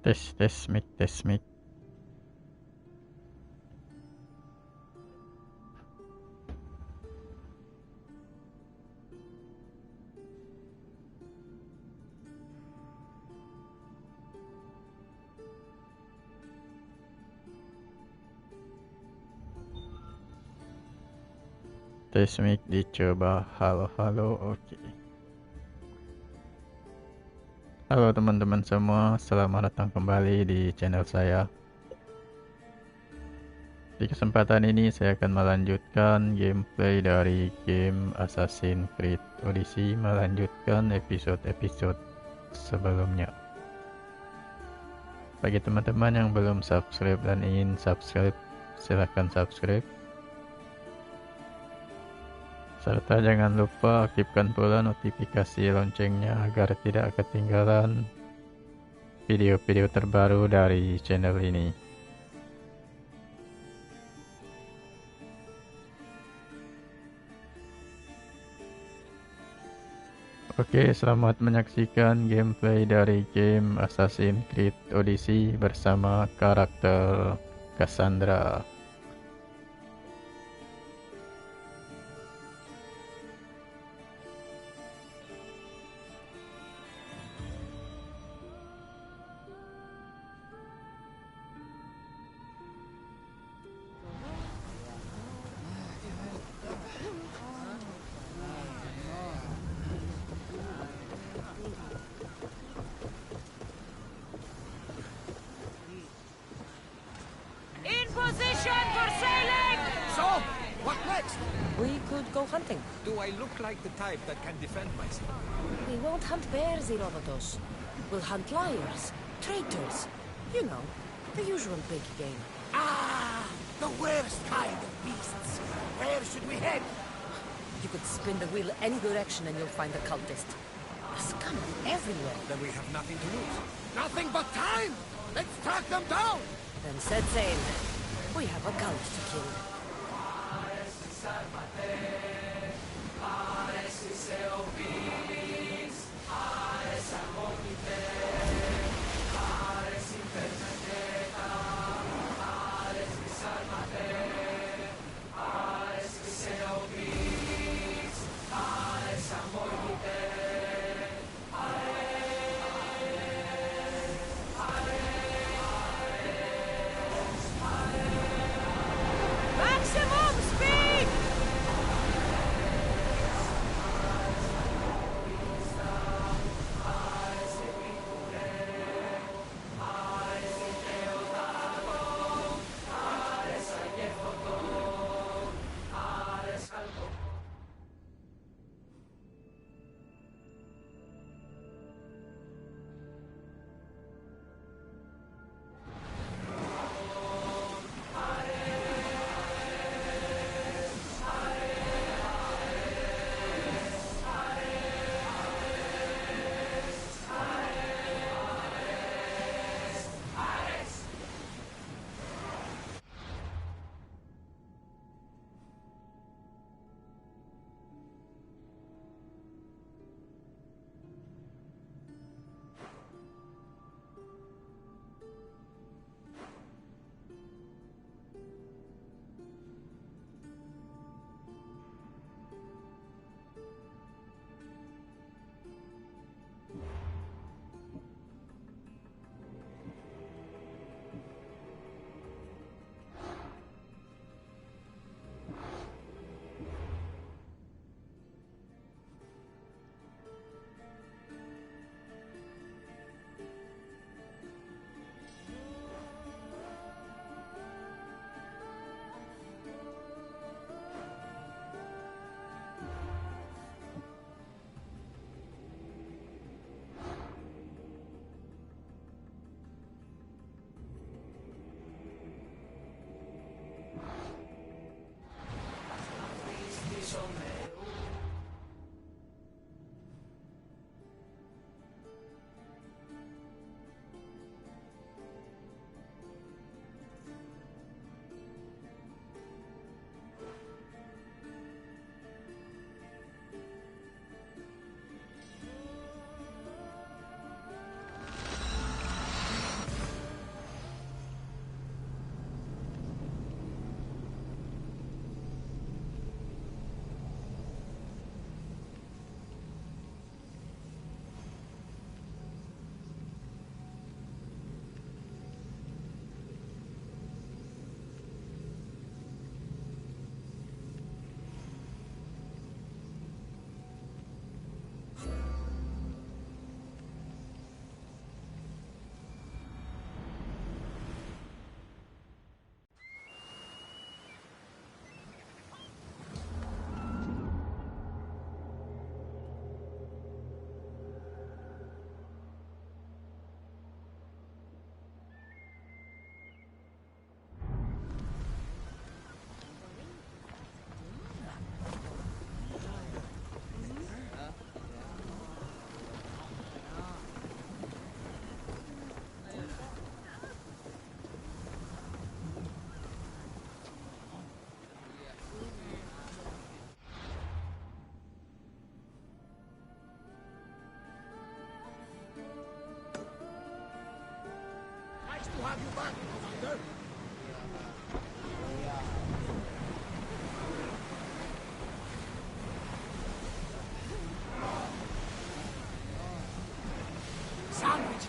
Tes mic, tes mic. Tes mic dicoba. Halo, oke. Halo teman-teman semua, selamat datang kembali di channel saya. Di kesempatan ini saya akan melanjutkan gameplay dari game Assassin's Creed Odyssey, melanjutkan episode-episode sebelumnya. Bagi teman-teman yang belum subscribe dan ingin subscribe, silahkan subscribe. Serta jangan lupa aktifkan pula notifikasi loncengnya agar tidak ketinggalan video-video terbaru dari channel ini. Oke, selamat menyaksikan gameplay dari game Assassin's Creed Odyssey bersama karakter Cassandra. Position for sailing! So, what next? We could go hunting. Do I look like the type that can defend myself? We won't hunt bears, Herodotus. We'll hunt liars, traitors. You know, the usual big game. Ah, the worst kind of beasts. Where should we head? You could spin the wheel any direction and you'll find the cultist. The scum everywhere. Then we have nothing to lose. Nothing but time! Let's track them down! Then set sail. We have a cult to kill. Maximum speed!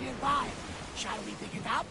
nearby. Shall we pick it up?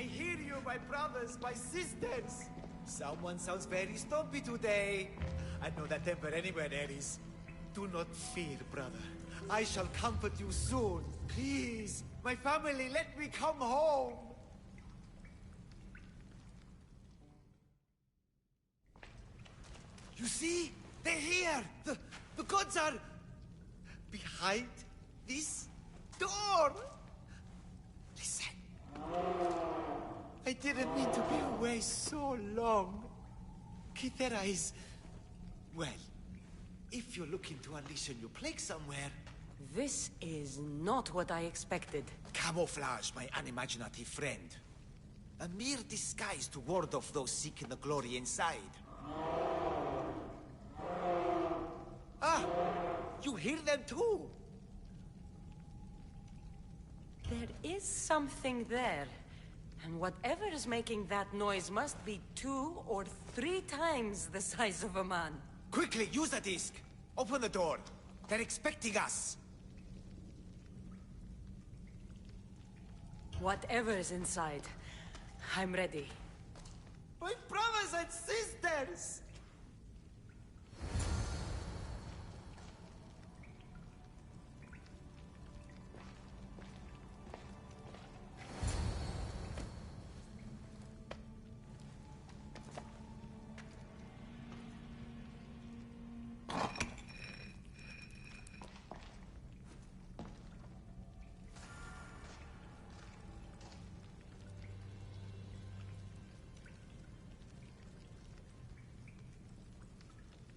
I hear you, my brothers, my sisters. Someone sounds very stumpy today. I know that temper anywhere there is. Do not fear, brother. I shall comfort you soon. Please, my family, let me come home. You see? They're here! The gods are... behind this door! Listen. I didn't mean to be away so long. Kythera is... well, if you're looking to unleash a new plague somewhere... This is not what I expected. Camouflage, my unimaginative friend. A mere disguise to ward off those seeking the glory inside. Ah! You hear them too! There is something there. And whatever is making that noise must be 2 or 3 times the size of a man. Quickly, use the disc! Open the door. They're expecting us. Whatever is inside, I'm ready. My brothers and sisters!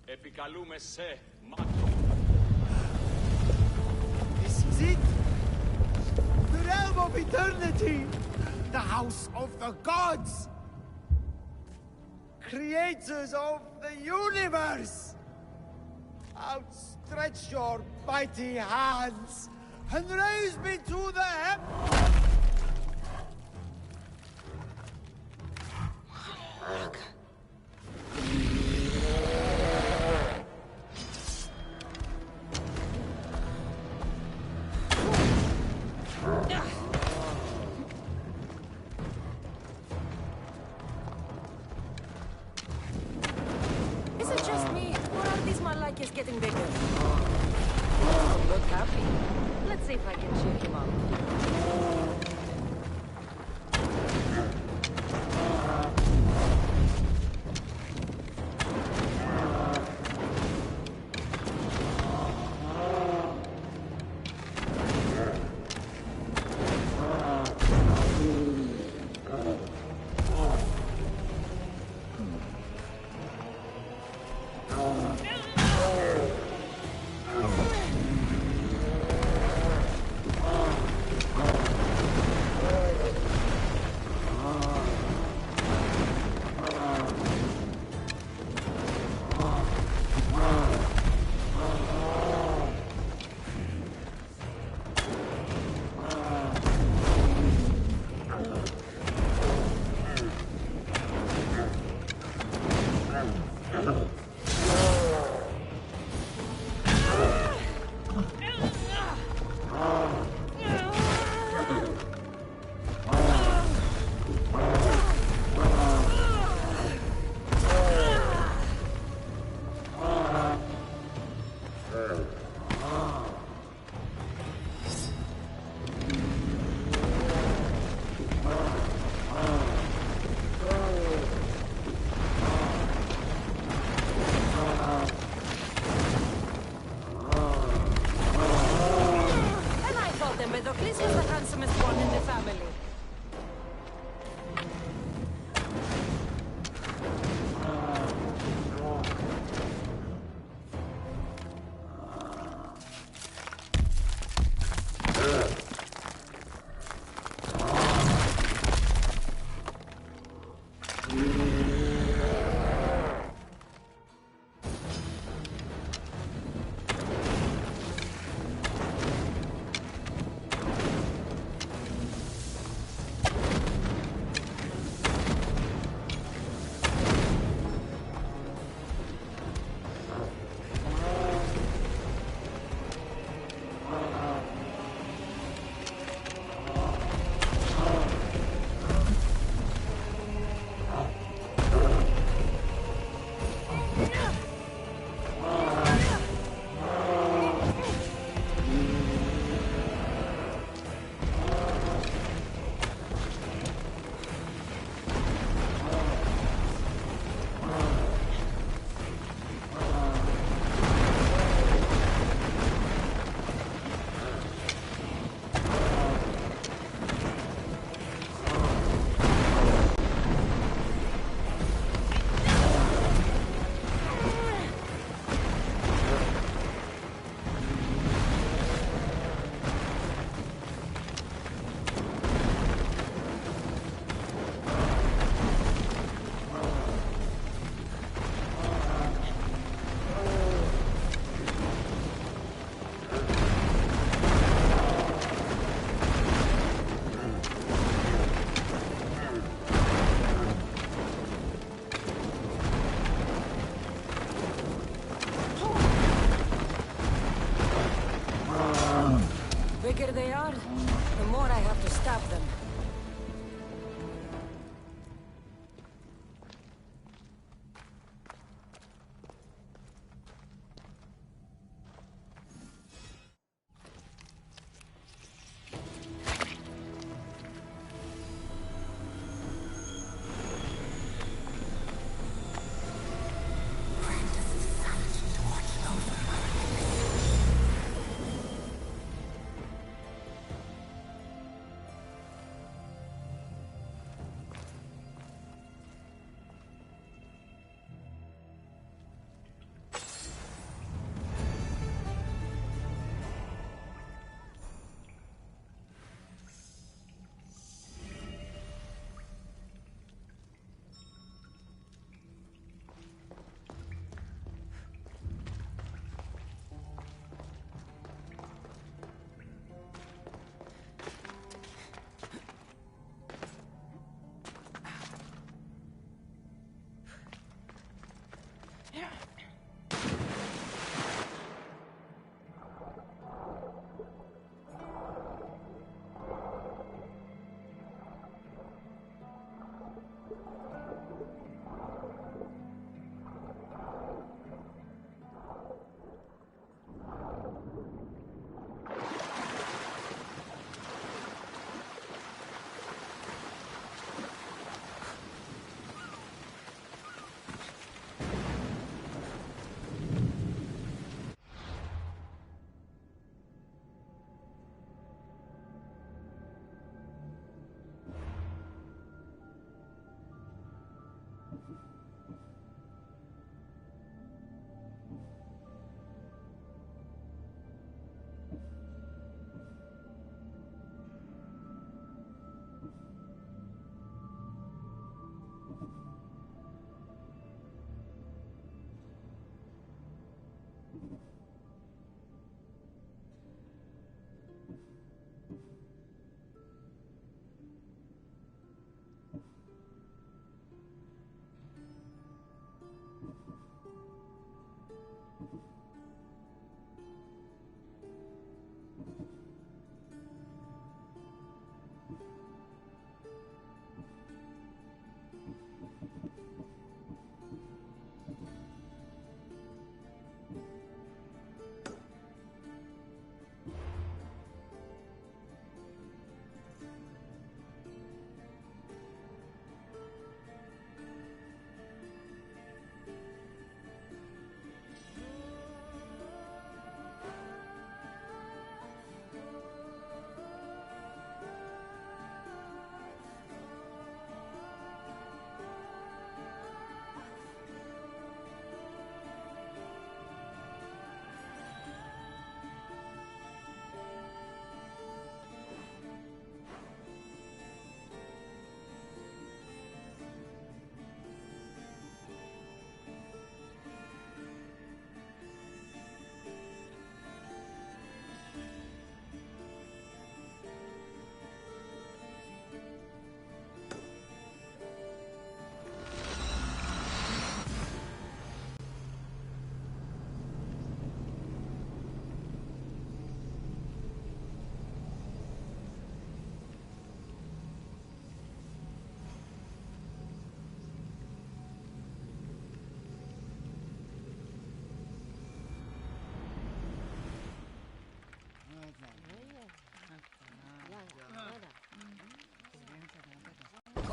Επικαλούμε σε, μάτω. This is it! The realm of eternity! The house of the gods! Creators of the universe! Outstretch your mighty hands and raise me to the heavens! Is it just me, or are these Malakas getting bigger? Oh, look happy. Let's see if I can cheer him up. This was the handsomest one in the family. stop them.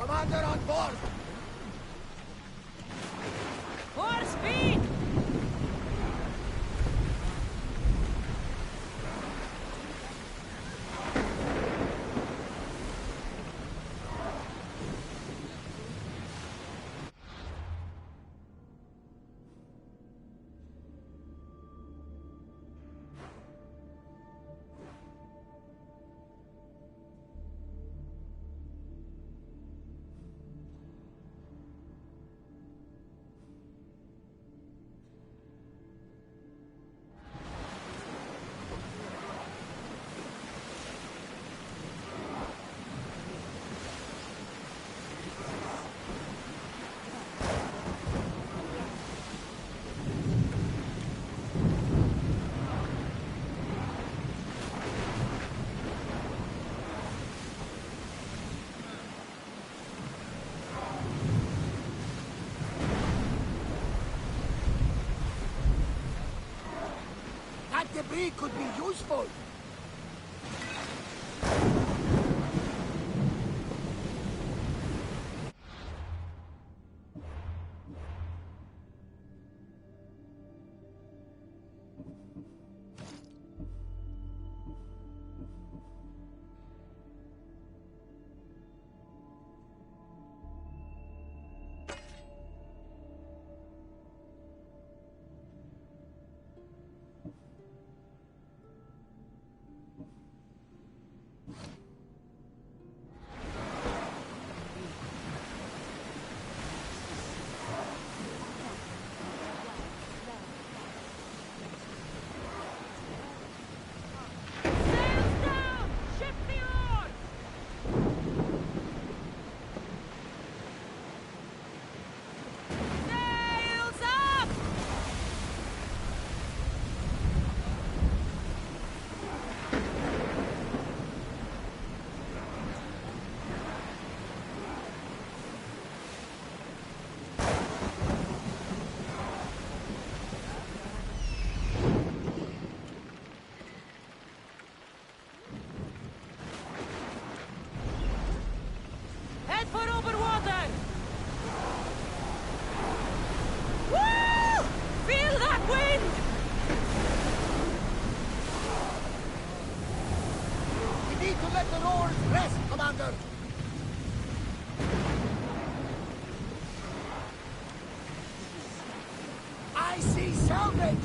Commander on board! More speed! debris could be useful. I see salvage!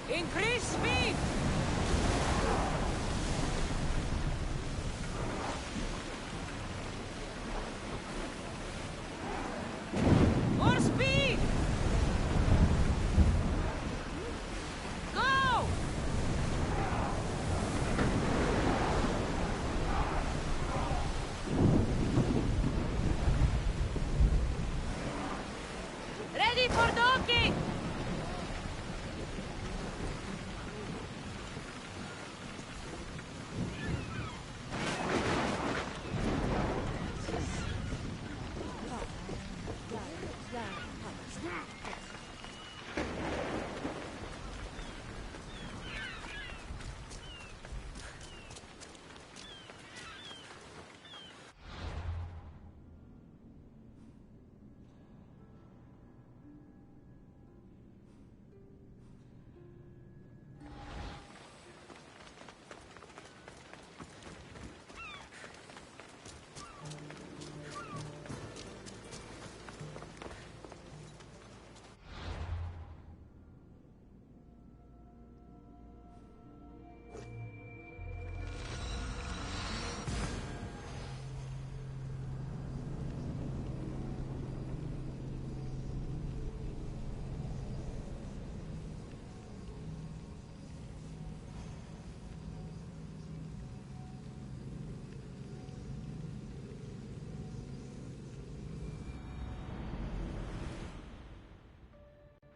Increase speed! More speed! Go! Ready for docking!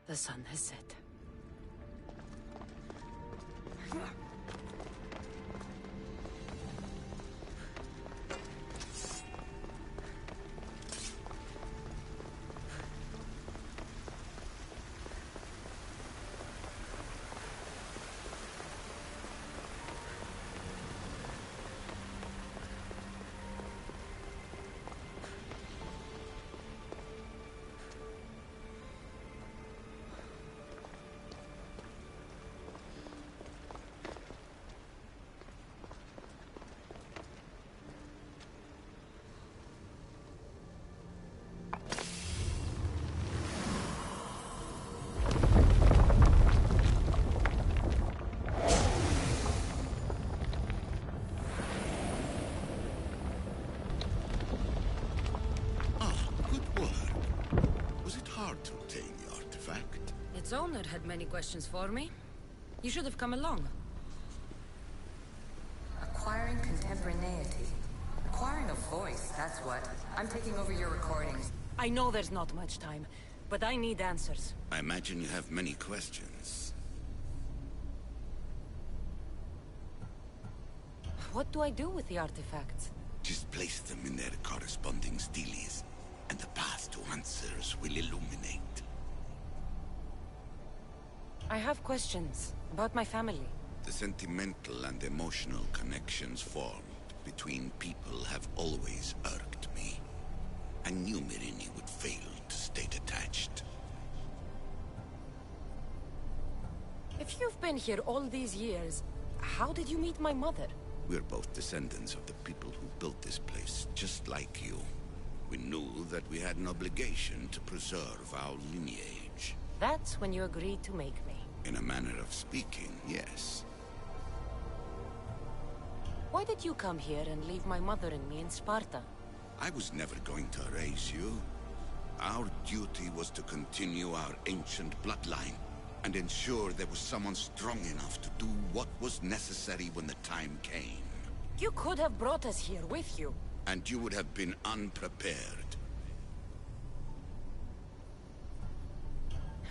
The sun has set. To obtain the artifact. Its owner had many questions for me. You should have come along. Acquiring contemporaneity. Acquiring a voice, that's what. I'm taking over your recordings. I know there's not much time, but I need answers. I imagine you have many questions. What do I do with the artifacts? Just place them in their corresponding steles, and the path to answers will illuminate. I have questions about my family. The sentimental and emotional connections formed between people have always irked me. I knew Mirini would fail to stay detached. If you've been here all these years, how did you meet my mother? We're both descendants of the people who built this place, just like you. We knew that we had an obligation to preserve our lineage. That's when you agreed to make me. In a manner of speaking, yes. Why did you come here and leave my mother and me in Sparta? I was never going to erase you. Our duty was to continue our ancient bloodline and ensure there was someone strong enough to do what was necessary when the time came. You could have brought us here with you. And you would have been unprepared.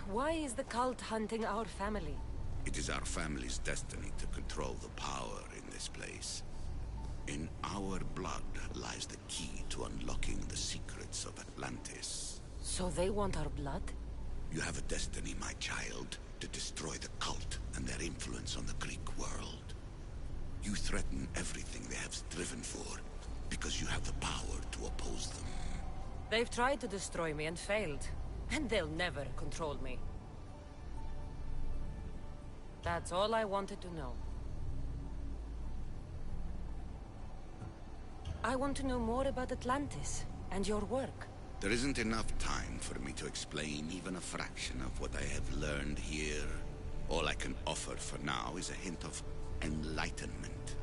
Why is the cult hunting our family? It is our family's destiny to control the power in this place. In our blood lies the key to unlocking the secrets of Atlantis. So they want our blood? You have a destiny, my child, to destroy the cult and their influence on the Greek world. You threaten everything they have striven for, because you have the power to oppose them. They've tried to destroy me and failed. And they'll never control me. That's all I wanted to know. I want to know more about Atlantis and your work. There isn't enough time for me to explain even a fraction of what I have learned here. All I can offer for now is a hint of enlightenment.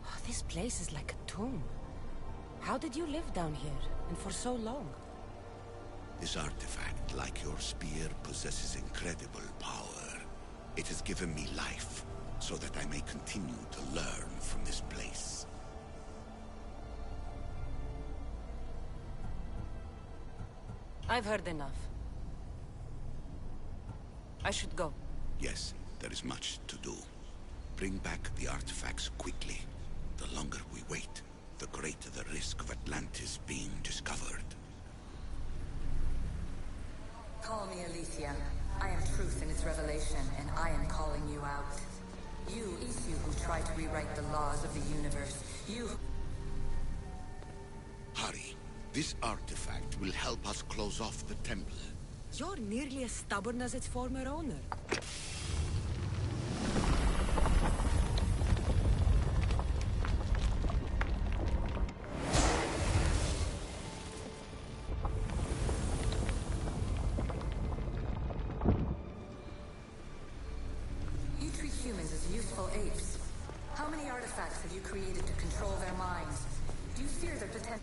Oh, this place is like a tomb. How did you live down here, and for so long? This artifact, like your spear, possesses incredible power. It has given me life, so that I may continue to learn from this place. I've heard enough. I should go. Yes, there is much to do. Bring back the artifacts quickly. The longer we wait, the greater the risk of Atlantis being discovered. Call me Alicia. I am truth in its revelation, and I am calling you out. You, Isu, who tried to rewrite the laws of the universe. You... Hurry. This artifact will help us close off the temple. You're nearly as stubborn as its former owner. You treat humans as useful apes. How many artifacts have you created to control their minds? Do you fear their potential?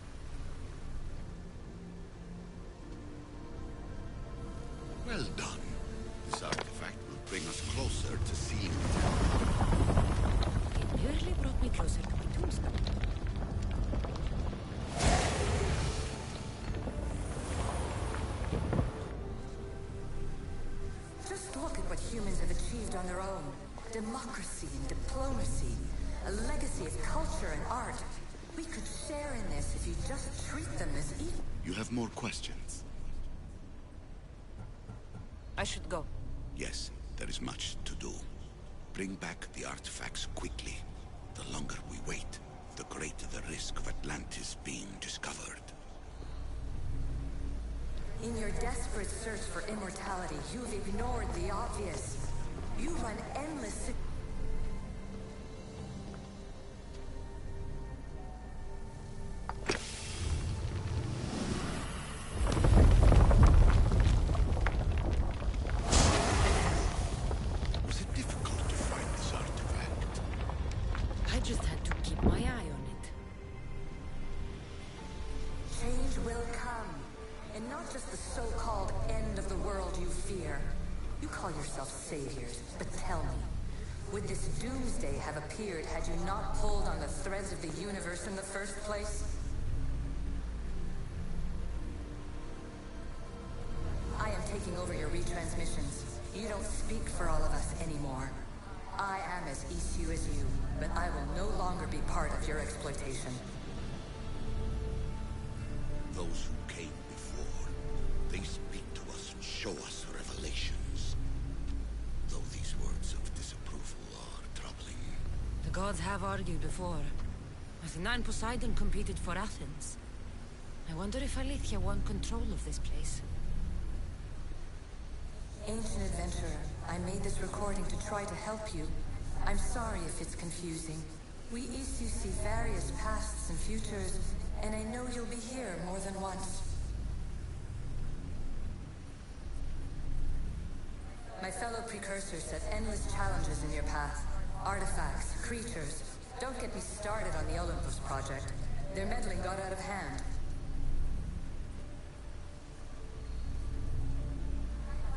Well done. This artifact will bring us closer to seeing the temple. It nearly brought me closer to my tombstone. Just look at what humans have achieved on their own. Democracy and diplomacy. A legacy of culture and art. We could share in this if you just treat them as equal. You have more questions? I should go. Yes, there is much to do. Bring back the artifacts quickly. The longer we wait, the greater the risk of Atlantis being discovered. In your desperate search for immortality, you've ignored the obvious. You run endless... Was it difficult to find this artifact? I just had to keep my eye on it. Change will come. And not just the so-called end of the world you fear. You call yourself saviors, but tell me, Would this doomsday have appeared had you not pulled on the threads of the universe in the first place? I am taking over your retransmissions. You don't speak for all of us anymore. I am as issue as you, but I will no longer be part of your exploitation. Those who came before, they speak to us and show us revelations. Though these words of disapproval are troubling. The gods have argued before. Athena and Poseidon competed for Athens. I wonder if Alethea won control of this place. Ancient adventurer, I made this recording to try to help you. I'm sorry if it's confusing. We issue see various pasts and futures, and I know you'll be here more than once. My fellow precursors set endless challenges in your path. Artifacts, creatures. Don't get me started on the Olympus project. Their meddling got out of hand.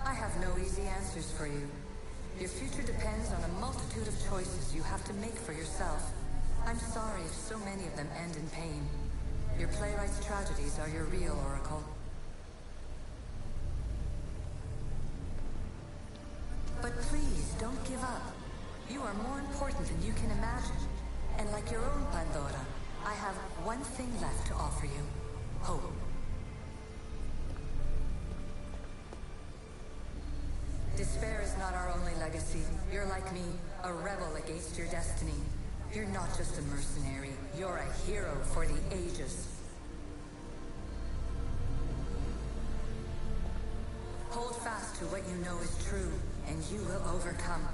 I have no easy answers for you. Your future depends on a multitude of choices you have to make for yourself. I'm sorry if so many of them end in pain. Your playwright's tragedies are your real oracle. But please, don't give up. You are more important than you can imagine. And like your own Pandora, I have one thing left to offer you. Hope. Despair is not our only legacy. You're like me, a rebel against your destiny. You're not just a mercenary, you're a hero for the ages. Hold fast to what you know is true, and you will overcome.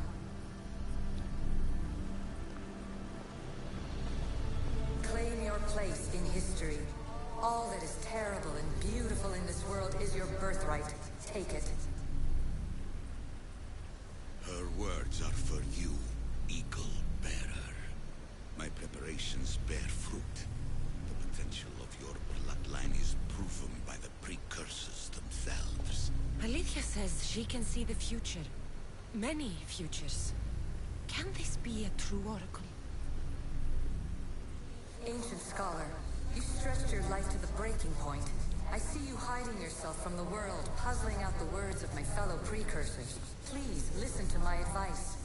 Claim your place in history. All that is terrible and beautiful in this world is your birthright. Take it. Her words are for you, Eagle Bearer. My preparations bear fruit. The potential of your bloodline is proven by the precursors themselves. Alethea says she can see the future. Many futures. Can this be a true oracle? Ancient scholar, you stretched your life to the breaking point. I see you hiding yourself from the world, puzzling out the words of my fellow precursors. Please, listen to my advice.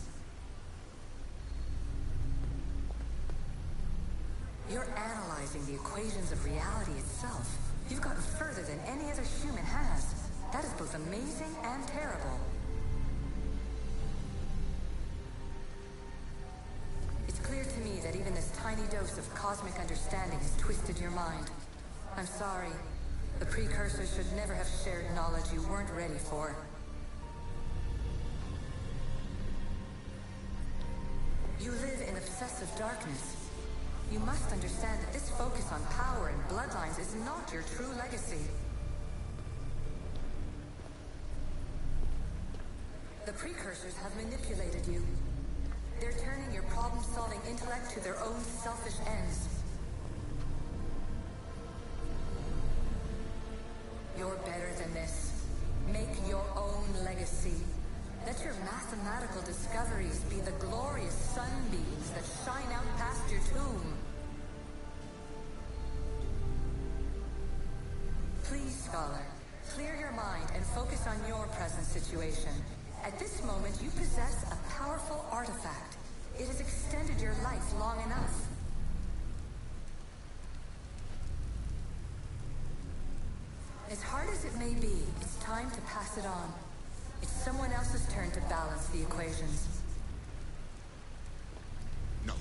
You're analyzing the equations of reality itself. You've gotten further than any other human has. That is both amazing and terrible. It's clear to me that even this tiny dose of cosmic understanding has twisted your mind. I'm sorry. The precursors should never have shared knowledge you weren't ready for. You live in obsessive darkness. You must understand that this focus on power and bloodlines is not your true legacy. The precursors have manipulated you. They're turning your problem-solving intellect to their own selfish ends. You're better than this. Make your own legacy. Let your mathematical discoveries be the glorious sunbeams that shine out past your tomb. Please, scholar, clear your mind and focus on your present situation. At this moment, you possess a powerful artifact. It has extended your life long enough. As hard as it may be, it's time to pass it on. It's someone else's turn to balance the equations. No,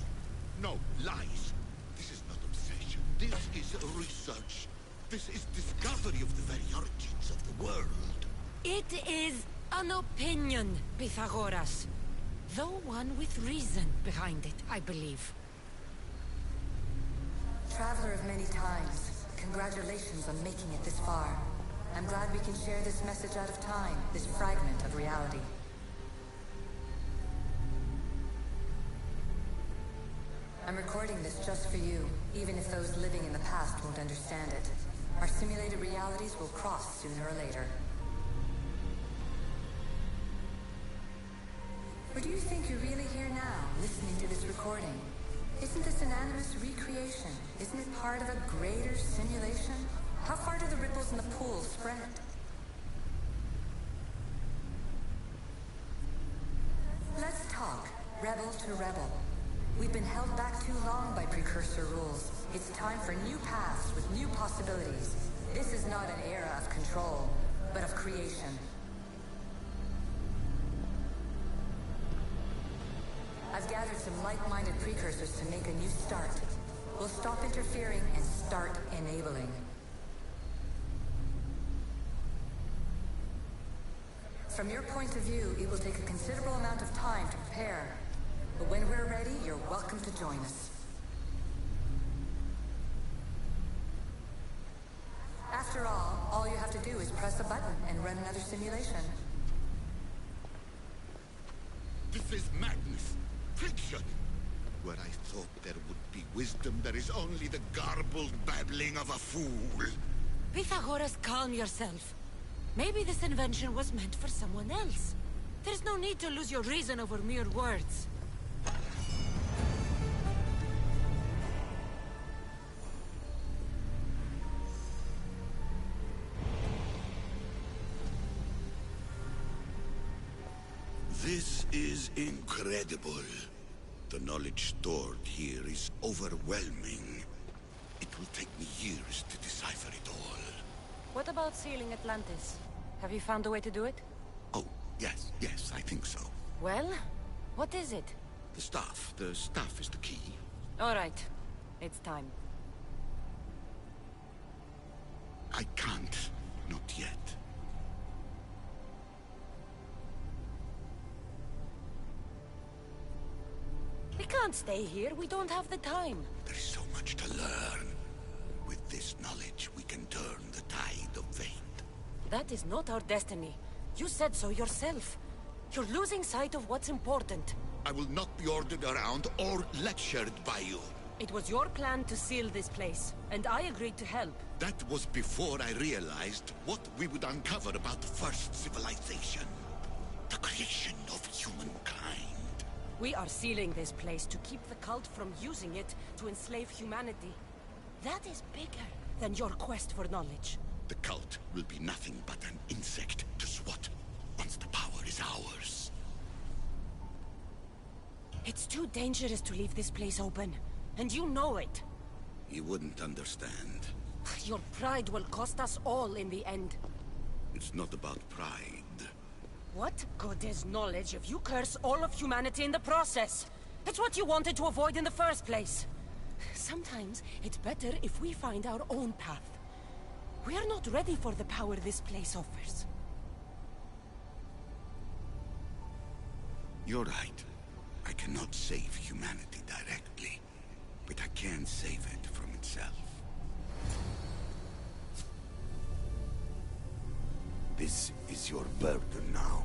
no, lies. This is not obsession. This is research. This is discovery of the very origins of the world. It is an opinion, Pythagoras. Though one with reason behind it, I believe. Traveler of many times, congratulations on making it this far. I'm glad we can share this message out of time, this fragment of reality. I'm recording this just for you, even if those living in the past won't understand it. Our simulated realities will cross sooner or later. Or do you think you're really here now, listening to this recording? Isn't this an animus recreation? Isn't it part of a greater simulation? How far do the ripples in the pool spread? Let's talk, rebel to rebel. We've been held back too long by precursor rules. It's time for new paths with new possibilities. This is not an era of control, but of creation. I've gathered some like-minded precursors to make a new start. We'll stop interfering and start enabling. From your point of view, it will take a considerable amount of time to prepare. But when we're ready, you're welcome to join us. After all you have to do is press a button and run another simulation. This is madness. Fiction. Where I thought there would be wisdom, there is only the garbled babbling of a fool. Pythagoras, calm yourself. Maybe this invention was meant for someone else. There's no need to lose your reason over mere words. This is incredible. The knowledge stored here is overwhelming. It will take me years to decipher it all. What about sealing Atlantis? Have you found a way to do it? Oh, yes, I think so. Well, what is it? The staff is the key. All right, it's time. I can't, not yet. We can't stay here, we don't have the time. There is so much to learn. With this knowledge, we can turn the tide of fate. That is not our destiny. You said so yourself. You're losing sight of what's important. I will not be ordered around or lectured by you. It was your plan to seal this place, and I agreed to help. That was before I realized what we would uncover about the first civilization. The creation of humankind. We are sealing this place to keep the cult from using it to enslave humanity. That is bigger than your quest for knowledge. The cult will be nothing but an insect to swat once the power is ours. It's too dangerous to leave this place open, and you know it. You wouldn't understand. Your pride will cost us all in the end. It's not about pride. What good is knowledge if you curse all of humanity in the process? It's what you wanted to avoid in the first place. Sometimes it's better if we find our own path. We are not ready for the power this place offers. You're right. I cannot save humanity directly, but I can save it from itself. This is your burden now.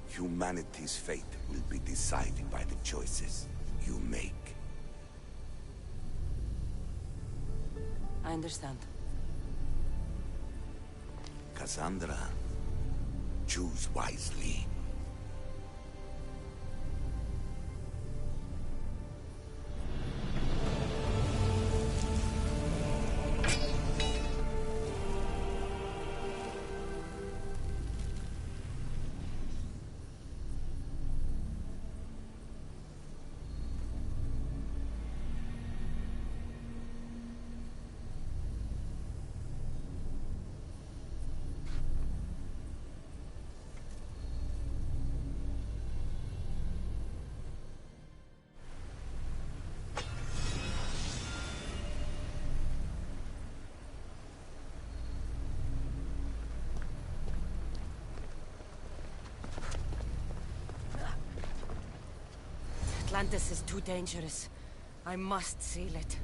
Humanity's fate will be decided by the choices you make. I understand. Cassandra, choose wisely. Atlantis is too dangerous. I must seal it.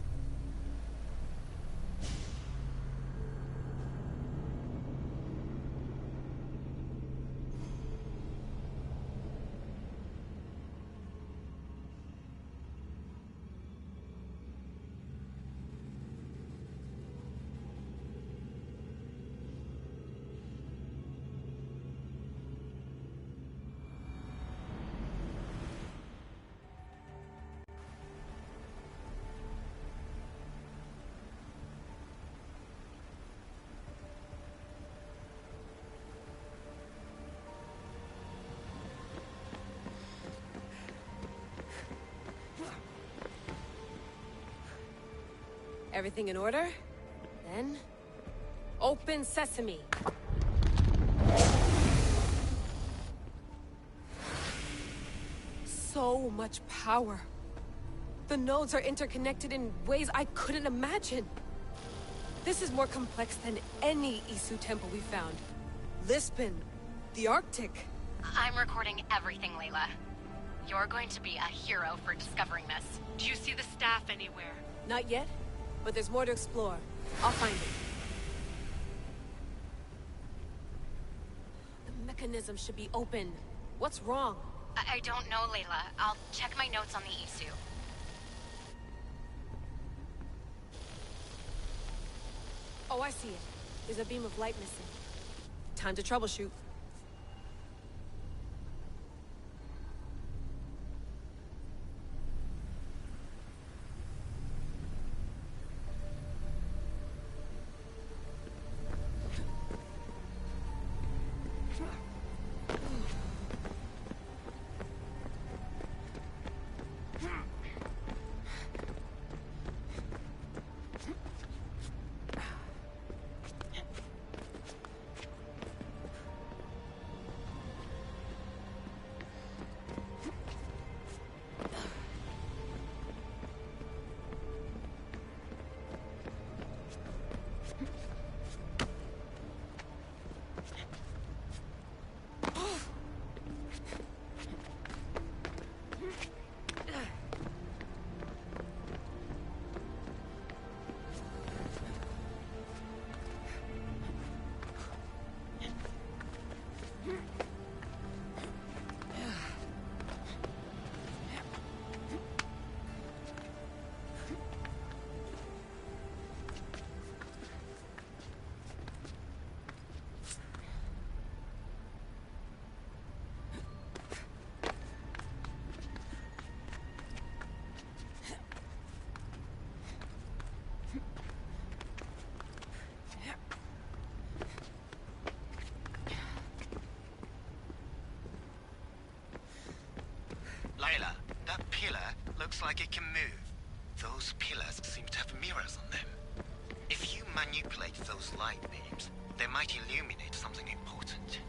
Everything in order? Then... open sesame. So much power. The nodes are interconnected in ways I couldn't imagine. This is more complex than any Isu temple we found. Lisbon, the Arctic. I'm recording everything, Layla. You're going to be a hero for discovering this. Do you see the staff anywhere? Not yet, but there's more to explore. I'll find it. The mechanism should be open. What's wrong? I don't know, Layla. I'll check my notes on the Isu. Oh, I see it. There's a beam of light missing. Time to troubleshoot. Layla, that pillar looks like it can move. Those pillars seem to have mirrors on them. If you manipulate those light beams, they might illuminate something important.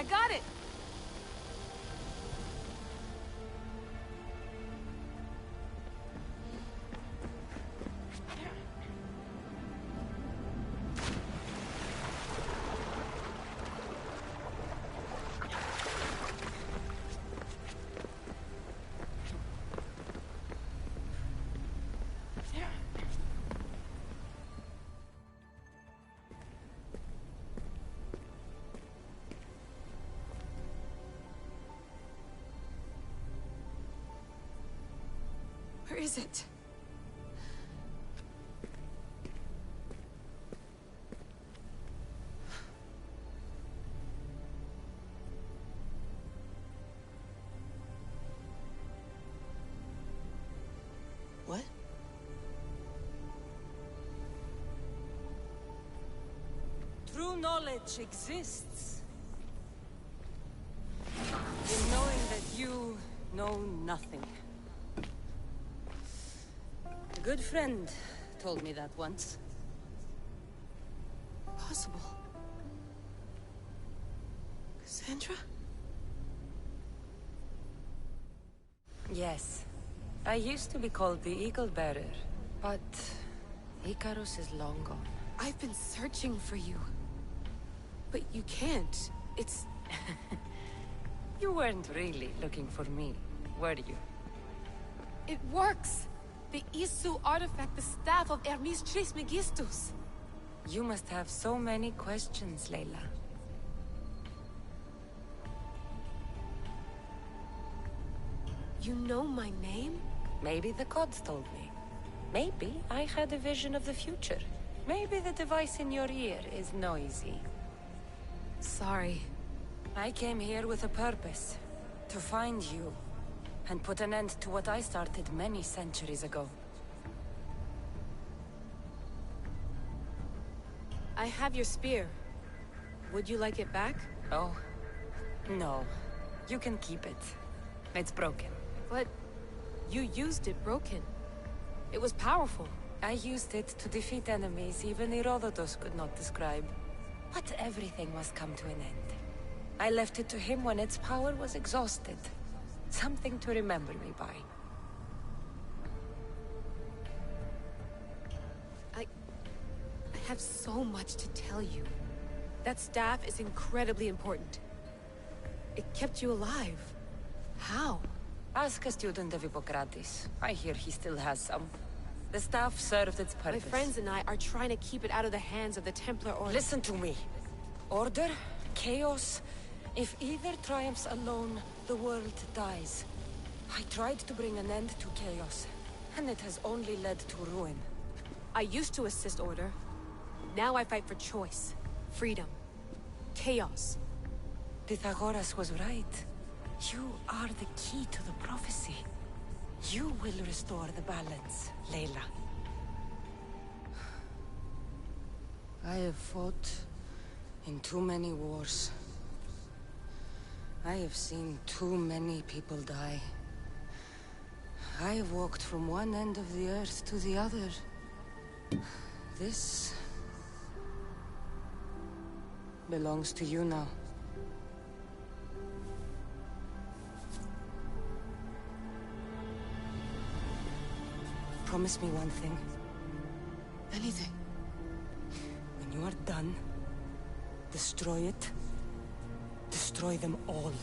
I got it! Where is it? What? True knowledge exists. In knowing that you know nothing. A good friend told me that once. Possible. Cassandra? Yes. I used to be called the Eagle Bearer, but Icarus is long gone. I've been searching for you. But you can't. It's... You weren't really looking for me, were you? It works! The Isu artifact, the staff of Hermes Trismegistus. You must have so many questions, Layla. You know my name? Maybe the gods told me. Maybe I had a vision of the future. Maybe the device in your ear is noisy. Sorry. I came here with a purpose. To find you. And put an end to what I started many centuries ago. I have your spear. Would you like it back? Oh. No. You can keep it. It's broken. But... you used it broken. It was powerful. I used it to defeat enemies even Herodotus could not describe. But everything must come to an end. I left it to him when its power was exhausted. Something to remember me by. I have so much to tell you. That staff is incredibly important. It kept you alive. How? Ask a student of Hippocrates. I hear he still has some. The staff served its purpose. My friends and I are trying to keep it out of the hands of the Templar Order. Listen to me. Order, chaos. If either triumphs alone, the world dies. I tried to bring an end to chaos, and it has only led to ruin. I used to assist Order. Now I fight for choice, freedom, chaos. Pythagoras was right. You are the key to the prophecy. You will restore the balance, Layla. I have fought in too many wars. I have seen too many people die. I have walked from one end of the earth to the other. This belongs to you now. Promise me one thing. Anything. When you are done, destroy it. Destroy them all.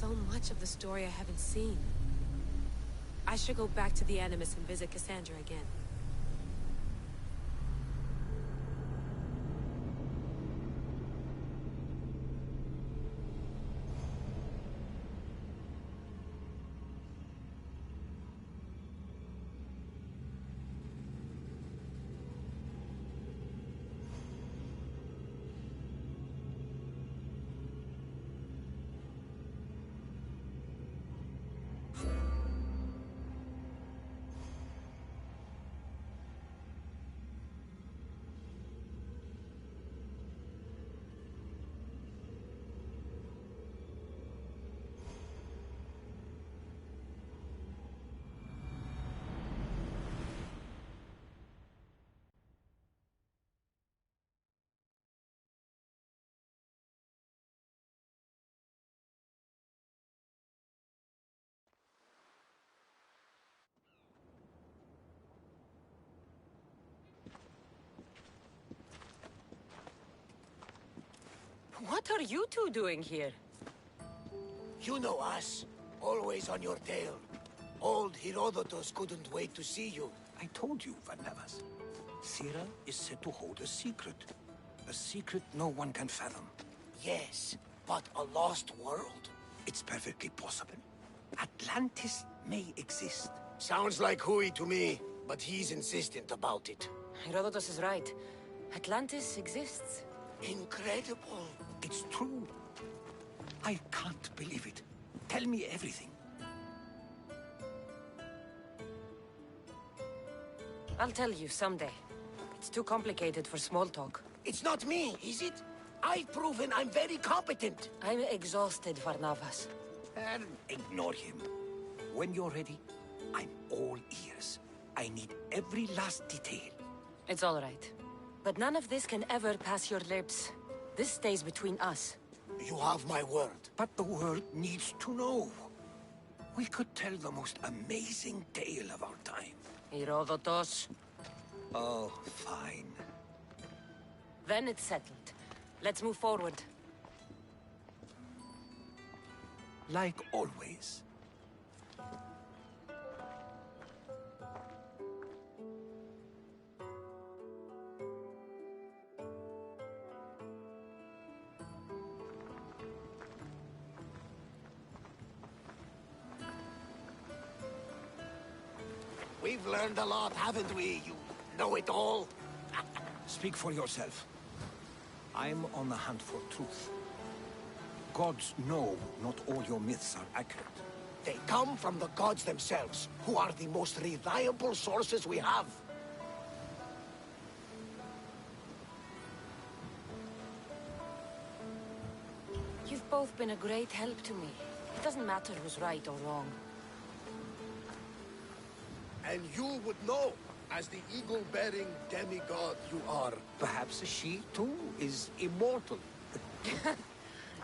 so much of the story I haven't seen. I should go back to the Animus and visit Cassandra again. What are you two doing here? You know us. Always on your tail. Old Herodotus couldn't wait to see you. I told you, Varnavas. Sira is said to hold a secret. A secret no one can fathom. Yes, but a lost world? It's perfectly possible. Atlantis may exist. Sounds like Hui to me, but he's insistent about it. Herodotus is right. Atlantis exists. Incredible. It's true. I can't believe it. Tell me everything. I'll tell you someday. It's too complicated for small talk. It's not me, is it? I've proven I'm very competent. I'm exhausted, Varnavas. And ignore him. When you're ready, I'm all ears. I need every last detail. It's all right. But none of this can ever pass your lips. This stays between us. You have my word. But the world needs to know. We could tell the most amazing tale of our time. Herodotus. Oh, fine. Then it's settled. Let's move forward. Like always. We've learned a lot, haven't we, you know-it-all? Speak for yourself. I'm on the hunt for truth. Gods know not all your myths are accurate. They come from the gods themselves, who are the most reliable sources we have. You've both been a great help to me. It doesn't matter who's right or wrong. And you would know, as the eagle-bearing demigod you are. Perhaps she, too, is immortal.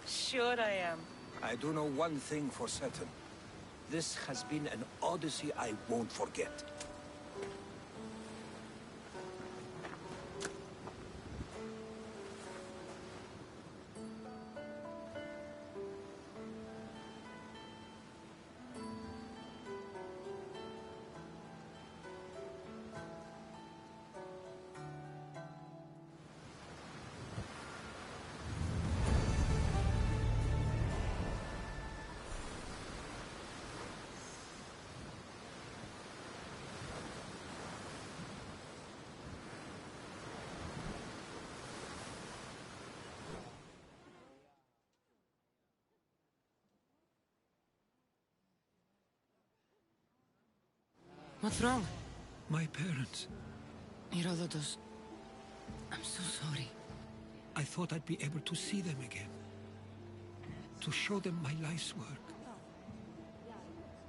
Sure I am. I do know one thing for certain. This has been an Odyssey I won't forget. What's wrong? My parents. Herodotus, I'm so sorry. I thought I'd be able to see them again. To show them my life's work.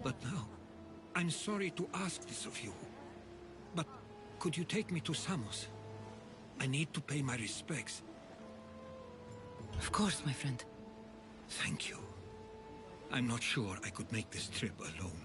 But now, I'm sorry to ask this of you. But could you take me to Samos? I need to pay my respects. Of course, my friend. Thank you. I'm not sure I could make this trip alone.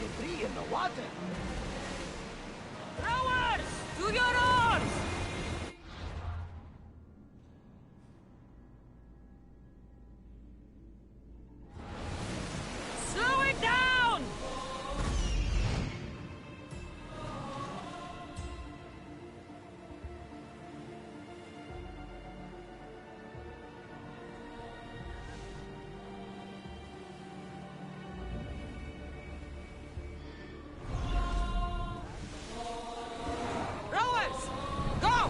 debris in the water. Rowers! To your oars! Slow it down! Rowers! Go!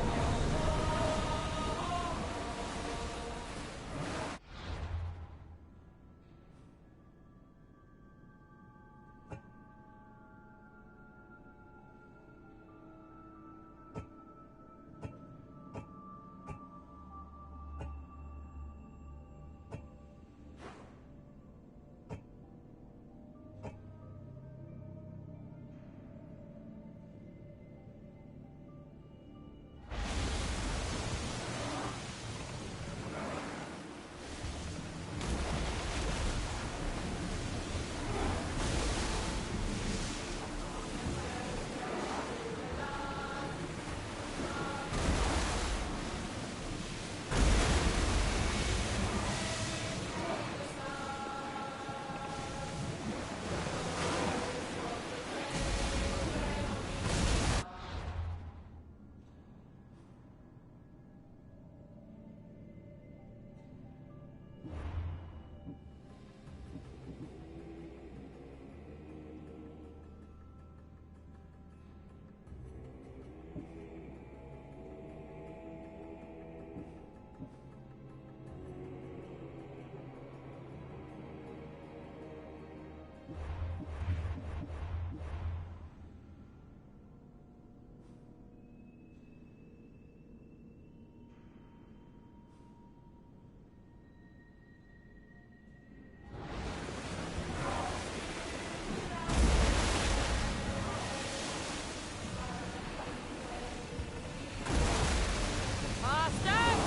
Hastag!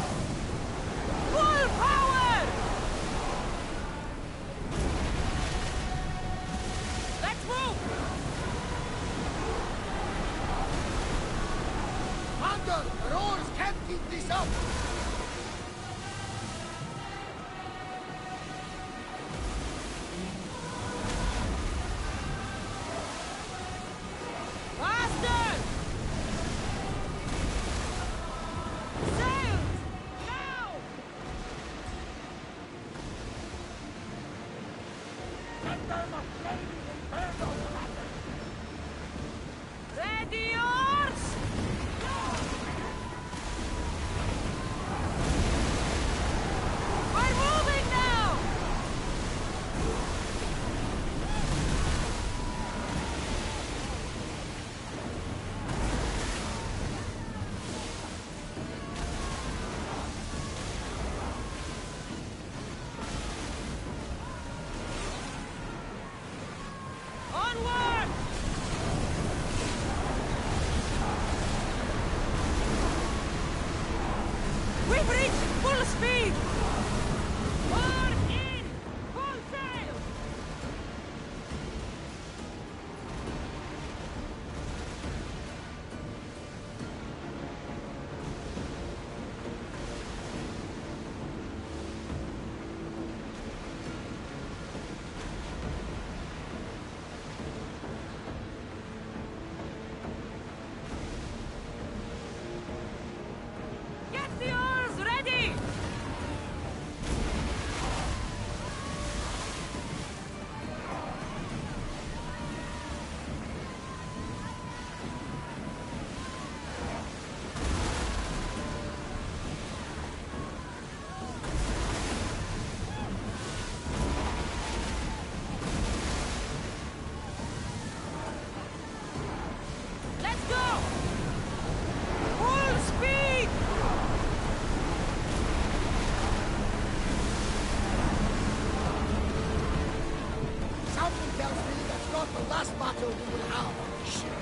Full power! Let's move! Commander, the rowers can't keep this up. Faster! Sails! Now! Ready yours! We're moving now! Onward! We've reached full speed! Forward in! Full sail! Get the oars ready! Let's go! Full speed! Something tells me that's not the last battle we will have. Shit.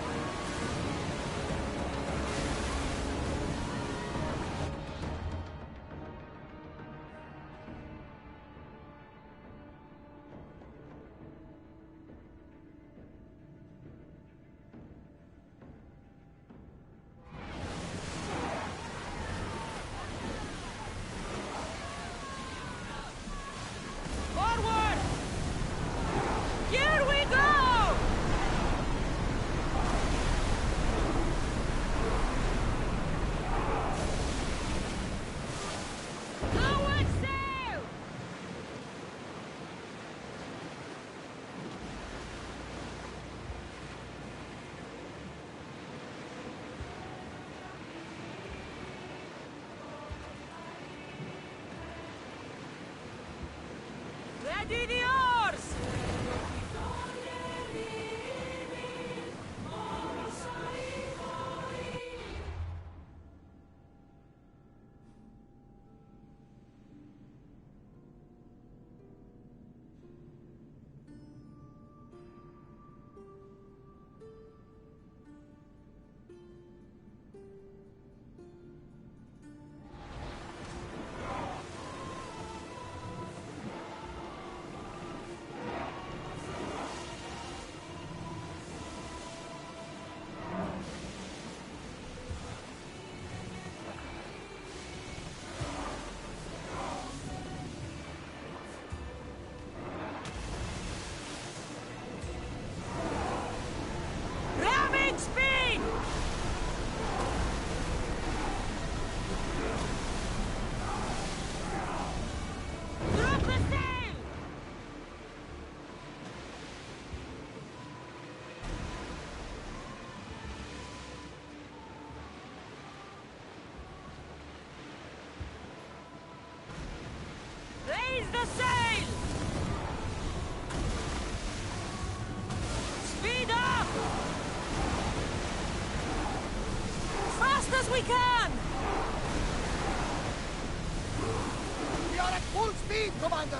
Ready the oars! Ramming speed! Drop the sail! Raise the sail! Speed up! Fast as we can! We are at full speed, Commander!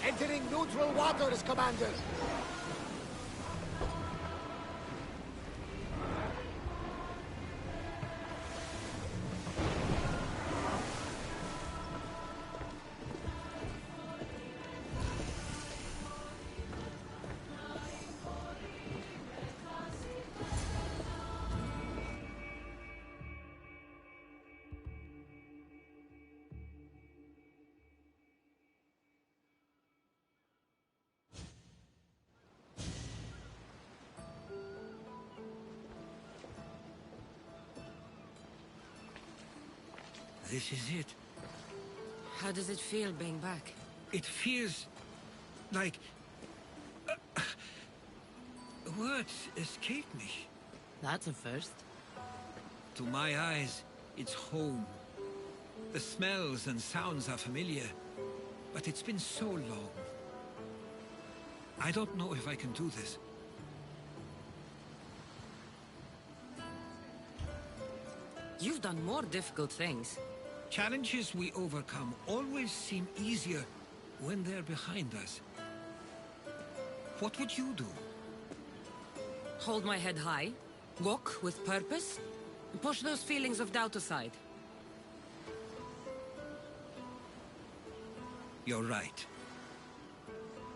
Entering neutral waters, Commander! This is it. How does it feel being back? It feels like... words escape me. That's a first. To my eyes, it's home. The smells and sounds are familiar, but it's been so long. I don't know if I can do this. You've done more difficult things. Challenges we overcome always seem easier when they're behind us. What would you do? Hold my head high, walk with purpose, and push those feelings of doubt aside. You're right.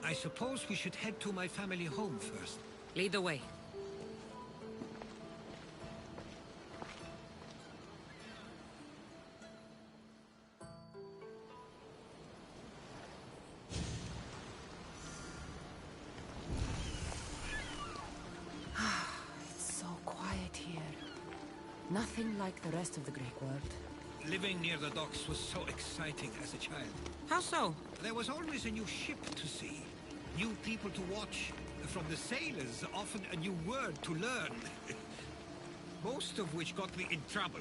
I suppose we should head to my family home first. Lead the way. It's so quiet here. Nothing like the rest of the Greek world. Living near the docks was so exciting as a child. How so? There was always a new ship to see, new people to watch. From the sailors, often a new word to learn. Most of which got me in trouble.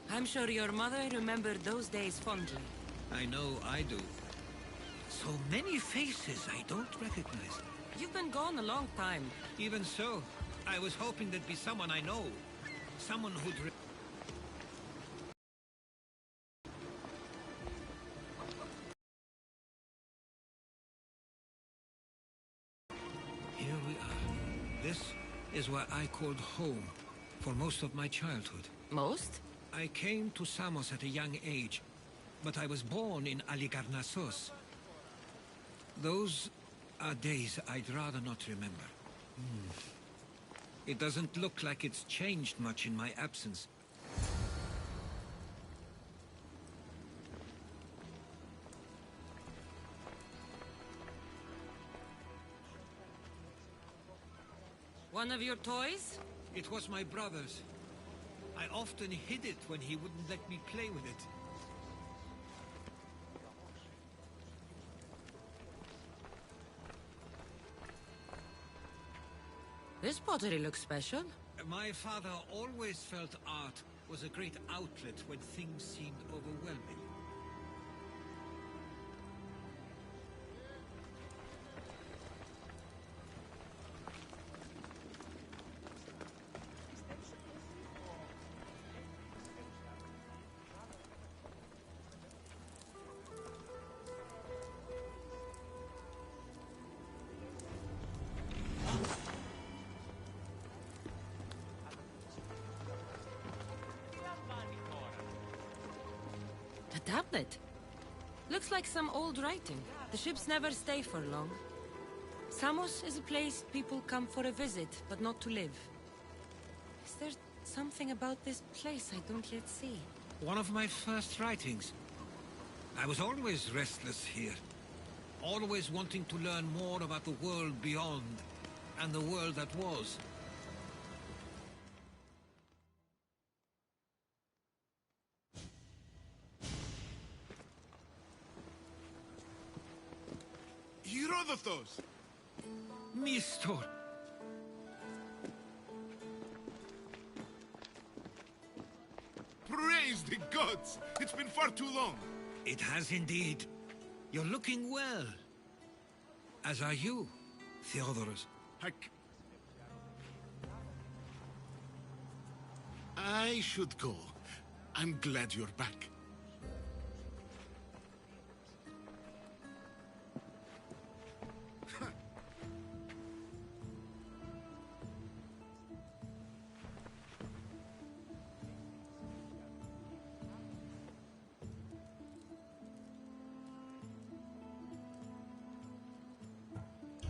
I'm sure your mother remembered those days fondly. I know I do. So many faces I don't recognize. You've been gone a long time. Even so, I was hoping there'd be someone I know. Someone who'd... Here we are. This is where I called home for most of my childhood. Most? I came to Samos at a young age, but I was born in Aligarnassos. Those are days I'd rather not remember. It doesn't look like it's changed much in my absence. One of your toys? It was my brother's. I often hid it when he wouldn't let me play with it. This pottery looks special. My father always felt art was a great outlet when things seemed overwhelming. A tablet. Looks like some old writing. The ships never stay for long. Samos is a place people come for a visit, but not to live. Is there something about this place I don't yet see? One of my first writings. I was always restless here. Always wanting to learn more about the world beyond, and the world that was. Herodotos! Mistor! Praise the gods! It's been far too long! It has indeed. You're looking well. As are you, Theodoros. I should go. I'm glad you're back.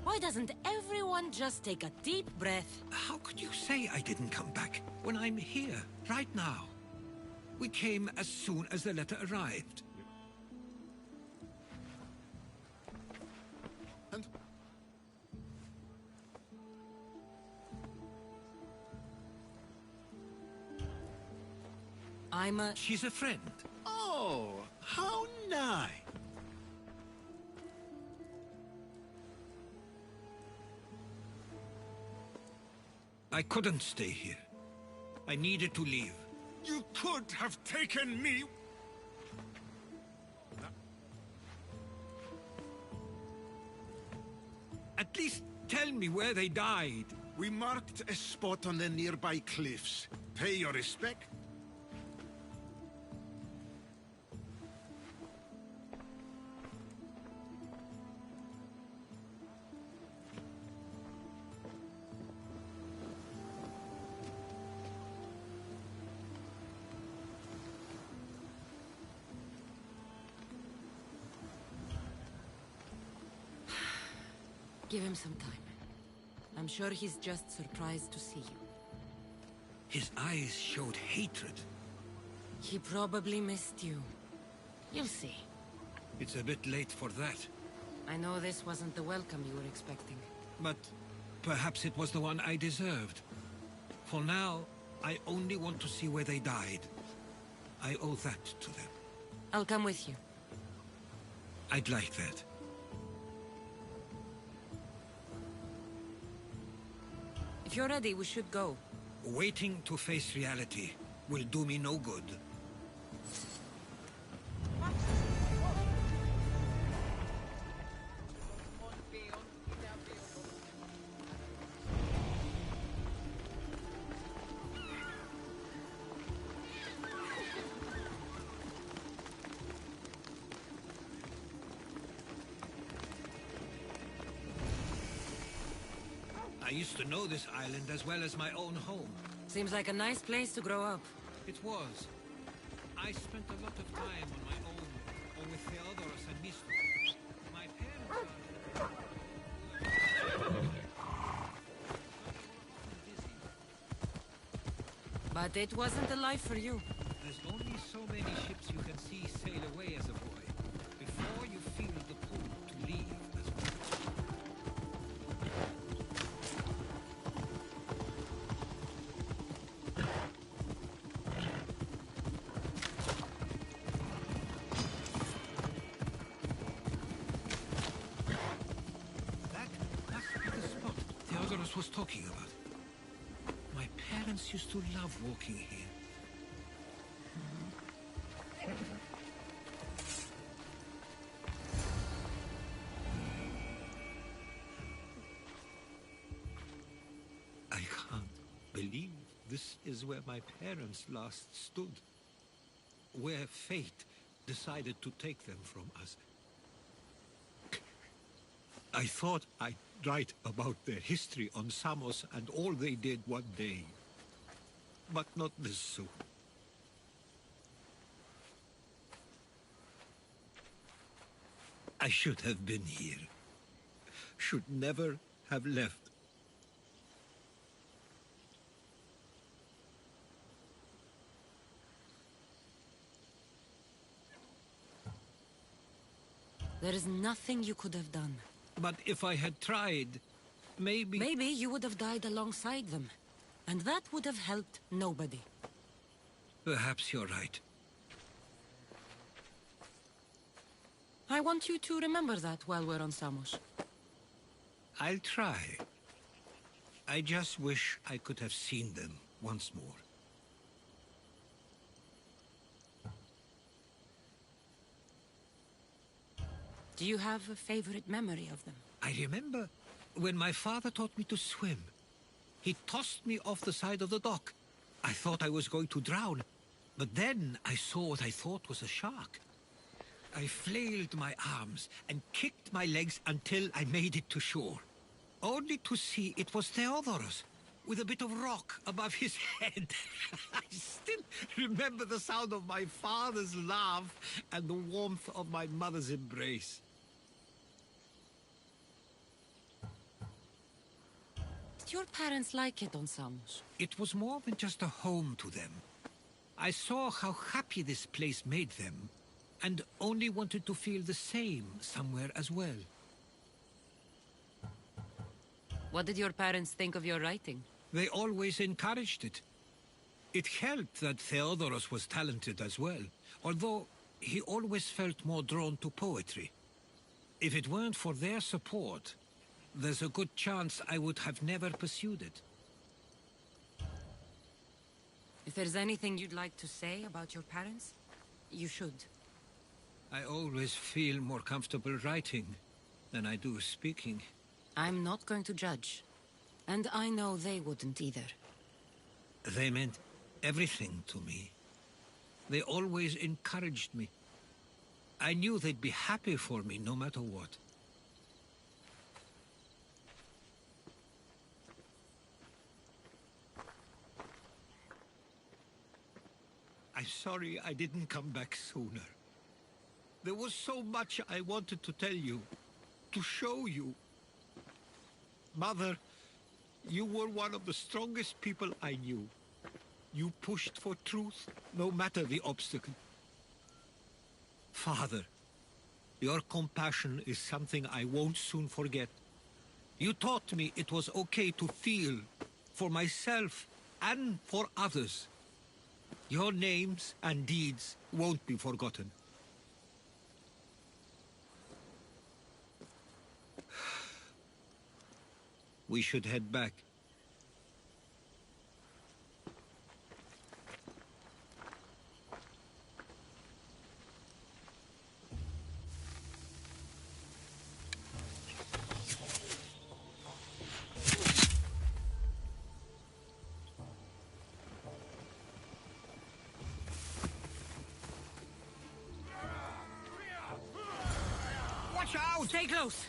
Why doesn't everyone just take a deep breath? How could you say I didn't come back when I'm here, right now? We came as soon as the letter arrived. And? She's a friend. Oh, how nice! I couldn't stay here. I needed to leave. You could have taken me. At least tell me where they died. We marked a spot on the nearby cliffs. Pay your respect. Give him some time. I'm sure he's just surprised to see you. His eyes showed hatred. He probably missed you. You'll see. It's a bit late for that. I know this wasn't the welcome you were expecting. But perhaps it was the one I deserved. For now, I only want to see where they died. I owe that to them. I'll come with you. I'd like that. If you're ready, we should go. Waiting to face reality will do me no good. I used to know this island as well as my own home. Seems like a nice place to grow up. It was. I spent a lot of time on my own, or with Theodoros and Misto. My parents But it wasn't the life for you. There's only so many ships you can see sail away as a boy, before you feel the pull to leave as well. Was talking about. My parents used to love walking here. I can't believe this is where my parents last stood. Where fate decided to take them from us. I thought I'd write about their history on Samos and all they did one day. But not this soon. I should have been here. Should never have left. There is nothing you could have done. But if I had tried, maybe... Maybe you would have died alongside them. And that would have helped nobody. Perhaps you're right. I want you to remember that while we're on Samos. I'll try. I just wish I could have seen them once more. Do you have a favorite memory of them? I remember when my father taught me to swim. He tossed me off the side of the dock. I thought I was going to drown, but then I saw what I thought was a shark. I flailed my arms and kicked my legs until I made it to shore, only to see it was Theodoros, with a bit of rock above his head. I still remember the sound of my father's laugh and the warmth of my mother's embrace. Did your parents like it on Samos? It was more than just a home to them. I saw how happy this place made them, and only wanted to feel the same somewhere as well. What did your parents think of your writing? They always encouraged it. It helped that Theodoros was talented as well, although he always felt more drawn to poetry. If it weren't for their support, there's a good chance I would have never pursued it. If there's anything you'd like to say about your parents, you should. I always feel more comfortable writing than I do speaking. I'm not going to judge. And I know they wouldn't either. They meant everything to me. They always encouraged me. I knew they'd be happy for me no matter what. I'm sorry I didn't come back sooner. There was so much I wanted to tell you, to show you. Mother, you were one of the strongest people I knew. You pushed for truth, no matter the obstacle. Father, your compassion is something I won't soon forget. You taught me it was okay to feel, for myself and for others. Your names and deeds won't be forgotten. We should head back. Watch out! Stay close!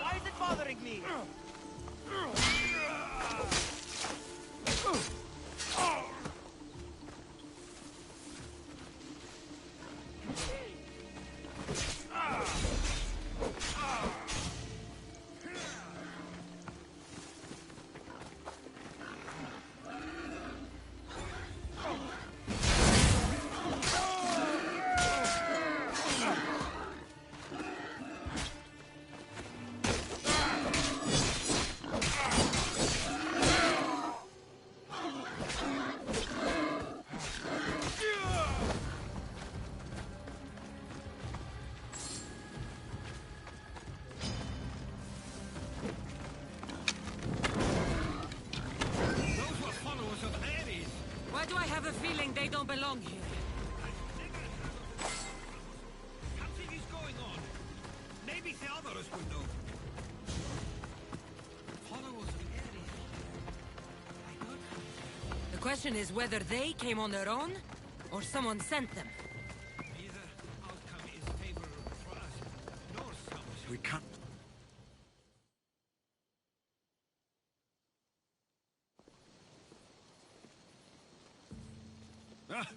Why is it bothering me? Why do I have a feeling they don't belong here? Something is going on. Maybe Theodorus will know. Followers of Ares. The question is whether they came on their own, or someone sent them. Neither outcome is favorable for us, nor Samus. We can't. Ah,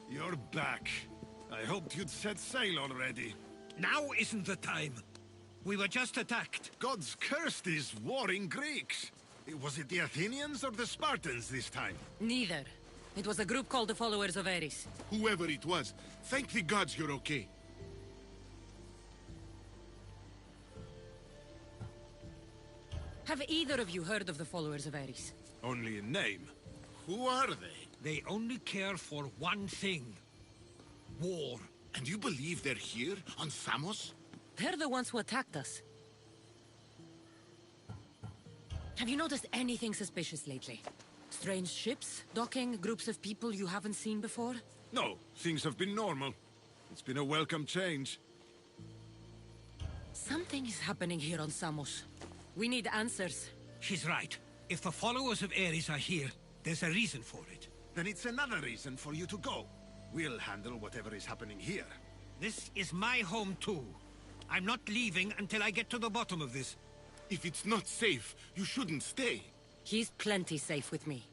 you're back. I hoped you'd set sail already. Now isn't the time. We were just attacked. Gods cursed these warring Greeks. Was it the Athenians or the Spartans this time? Neither. It was a group called the Followers of Ares. Whoever it was, thank the gods you're okay. Have either of you heard of the Followers of Ares? Only in name. Who are they? They only care for one thing. War. And you believe they're here, on Samos? They're the ones who attacked us. Have you noticed anything suspicious lately? Strange ships, docking, groups of people you haven't seen before? No, things have been normal. It's been a welcome change. Something is happening here on Samos. We need answers. She's right. If the followers of Ares are here, there's a reason for it. Then it's another reason for you to go. We'll handle whatever is happening here. This is my home too. I'm not leaving until I get to the bottom of this. If it's not safe, you shouldn't stay. He's plenty safe with me.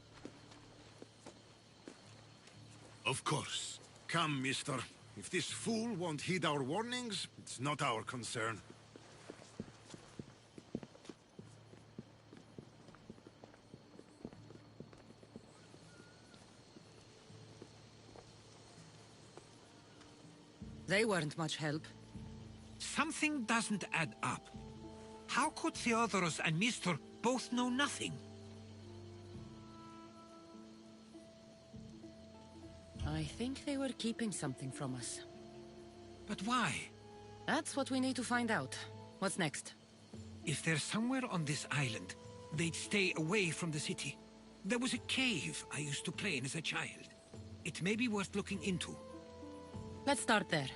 Of course. Come, mister. If this fool won't heed our warnings, it's not our concern. They weren't much help. Something doesn't add up. How could Theodorus and Mr. both know nothing? I think they were keeping something from us. But why? That's what we need to find out. What's next? If they're somewhere on this island, they'd stay away from the city. There was a cave I used to play in as a child. It may be worth looking into. Let's start there.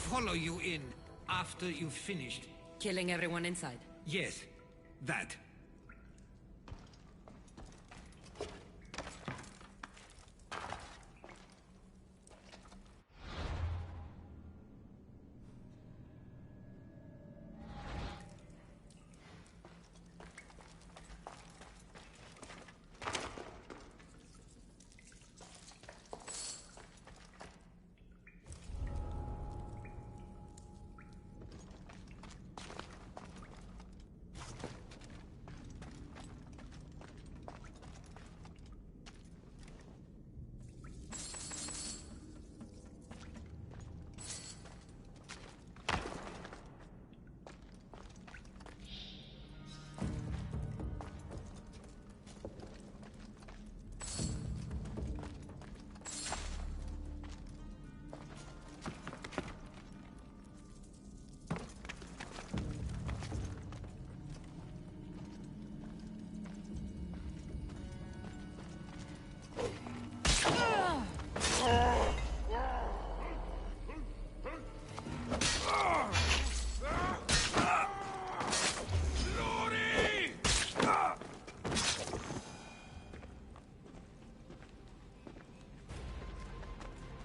follow you in after you've finished. Killing everyone inside? Yes, that.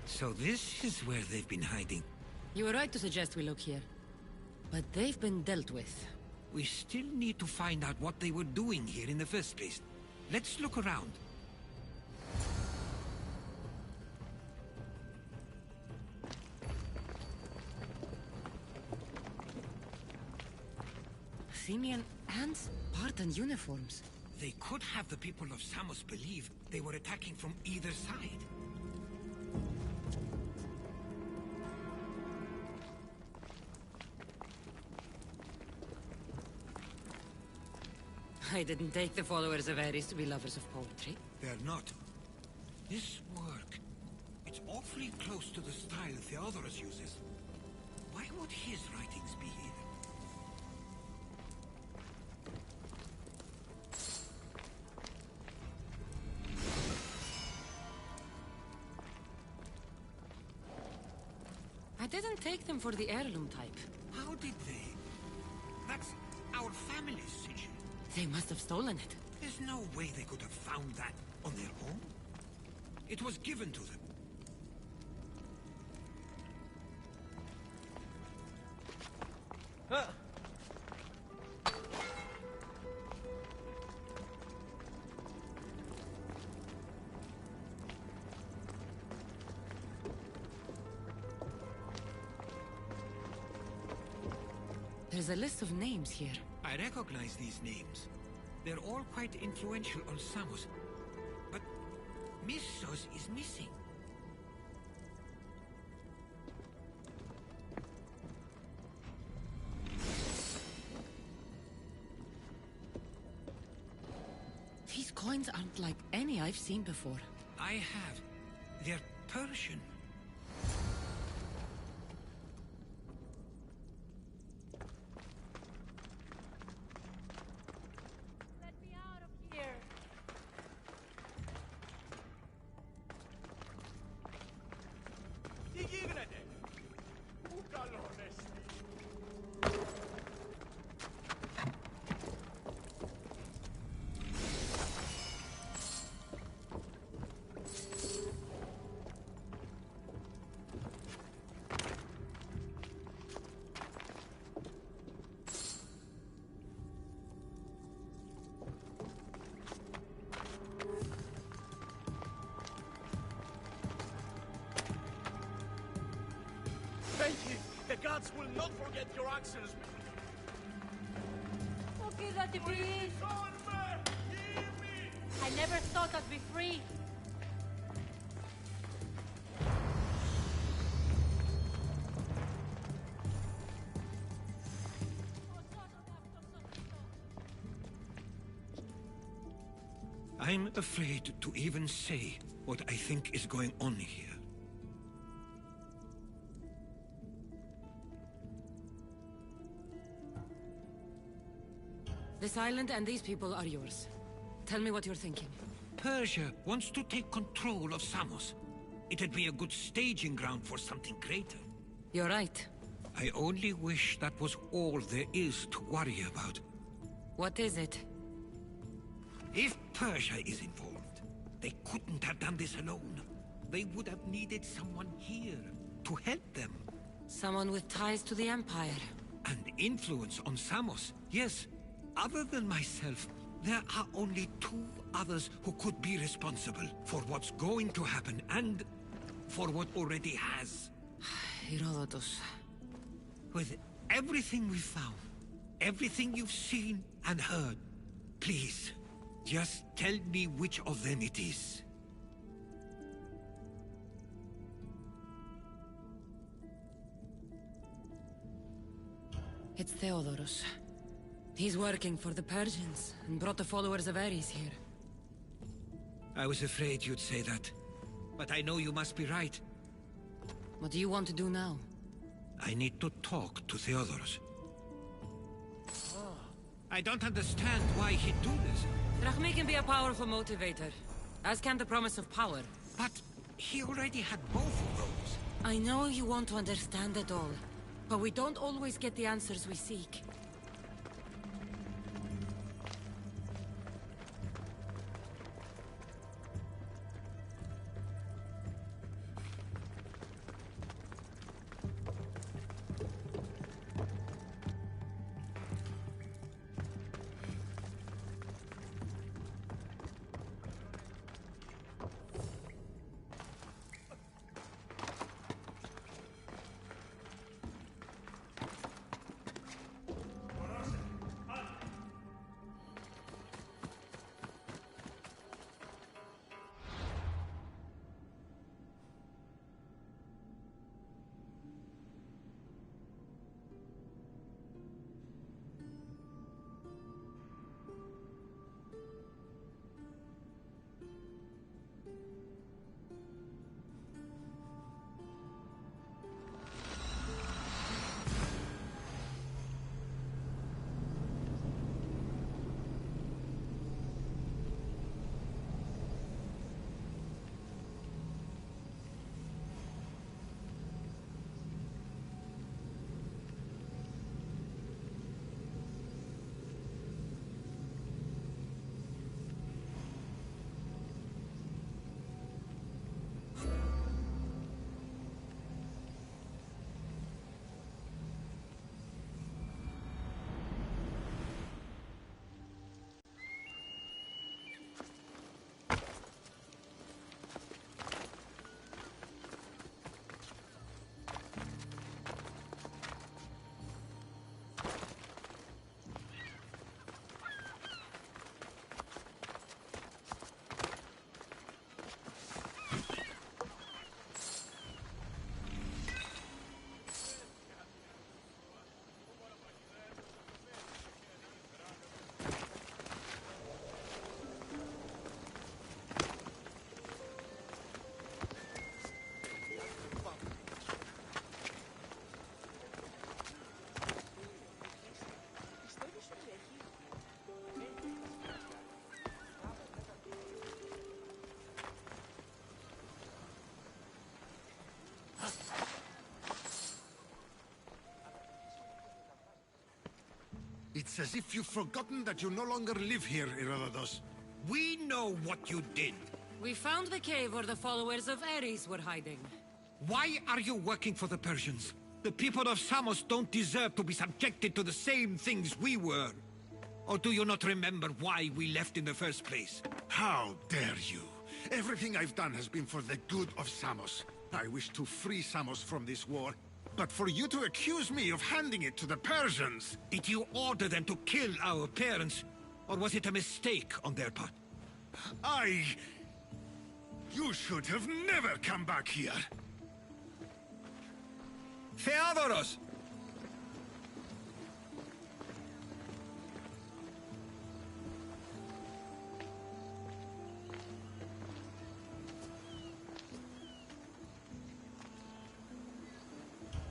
So this is where they've been hiding. You were right to suggest we look here. But they've been dealt with. We still need to find out what they were doing here in the first place. Let's look around. Athenian and Spartan uniforms. They could have the people of Samos believe they were attacking from either side. I didn't take the followers of Ares to be lovers of poetry. They're not. This work, it's awfully close to the style Theodorus uses. Why would his writings be here? I didn't take them for the heirloom type. How did they? That's our family's sigil. They must have stolen it. There's no way they could have found that on their own. It was given to them. There's a list of names here. I recognize these names. They're all quite influential on Samos. But Missos is missing. These coins aren't like any I've seen before. I have. They're Persian. Thank you. The gods will not forget your actions. I never thought I'd be free. I'm afraid to even say what I think is going on here. This island and these people are yours. Tell me what you're thinking. Persia wants to take control of Samos. It'd be a good staging ground for something greater. You're right. I only wish that was all there is to worry about. What is it? If Persia is involved, they couldn't have done this alone. They would have needed someone here to help them. Someone with ties to the Empire. And influence on Samos, yes. Other than myself, there are only 2 others who could be responsible for what's going to happen and for what already has. Herodotus. With everything we've found, everything you've seen and heard, please, just tell me which of them it is. It's Theodorus. He's working for the Persians and brought the followers of Ares here. I was afraid you'd say that. But I know you must be right. What do you want to do now? I need to talk to Theodorus. I don't understand why he'd do this. Drachmi can be a powerful motivator, as can the promise of power. But he already had both of those. I know you want to understand it all, but we don't always get the answers we seek. It's as if you've forgotten that you no longer live here, Herodotus. We know what you did. We found the cave where the followers of Ares were hiding. Why are you working for the Persians? The people of Samos don't deserve to be subjected to the same things we were. Or do you not remember why we left in the first place? How dare you? Everything I've done has been for the good of Samos. I wish to free Samos from this war. But for you to accuse me of handing it to the Persians... Did you order them to kill our parents? Or was it a mistake on their part? You should have never come back here! Theodoros!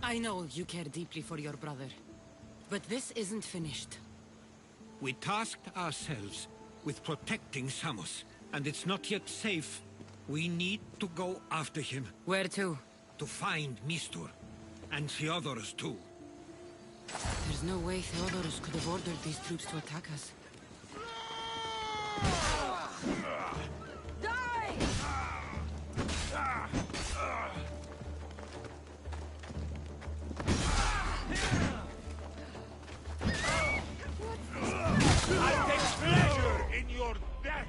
I know you care deeply for your brother, but this isn't finished. We tasked ourselves with protecting Samos, and it's not yet safe. We need to go after him. Where to? To find Mistur. And Theodorus, too. There's no way Theodorus could have ordered these troops to attack us. Die! I take pleasure in your death!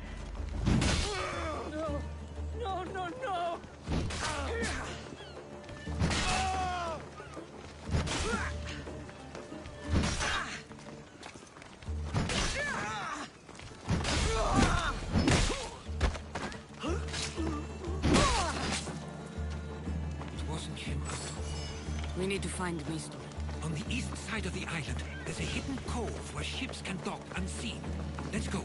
No! No, no, no! It wasn't him. We need to find Mistor. On the east side of the island, there's a hidden cove where ships can dock unseen. Let's go.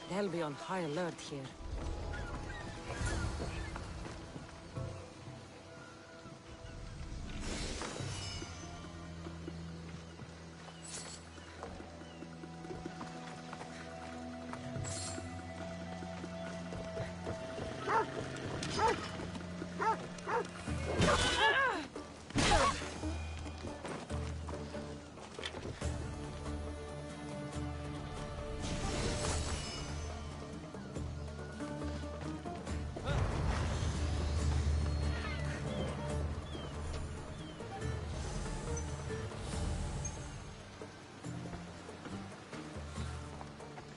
They'll be on high alert here.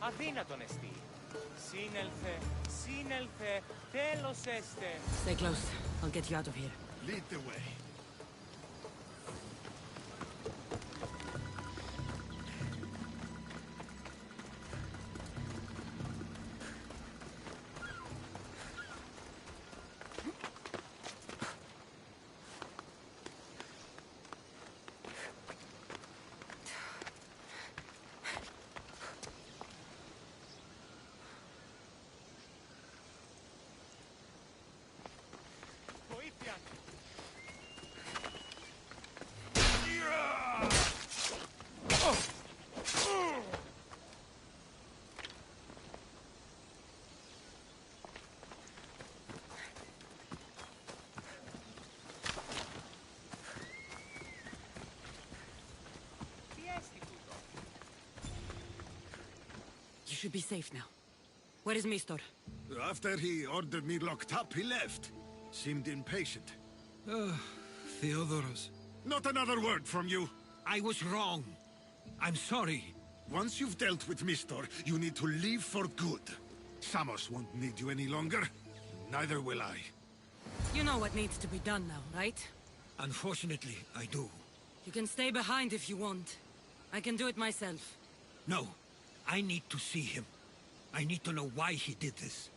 Αδύνατον εστί. Σύνελθε, σύνελθε, τέλος έστε. Stay close. I'll get you out of here. Lead the way. should be safe now. Where is Mistor? After he ordered me locked up, he left. Seemed impatient. Theodoros. Not another word from you. I was wrong. I'm sorry. Once you've dealt with Mistor, you need to leave for good. Samos won't need you any longer. Neither will I. You know what needs to be done now, right? Unfortunately, I do. You can stay behind if you want. I can do it myself. No, I need to see him. I need to know why he did this.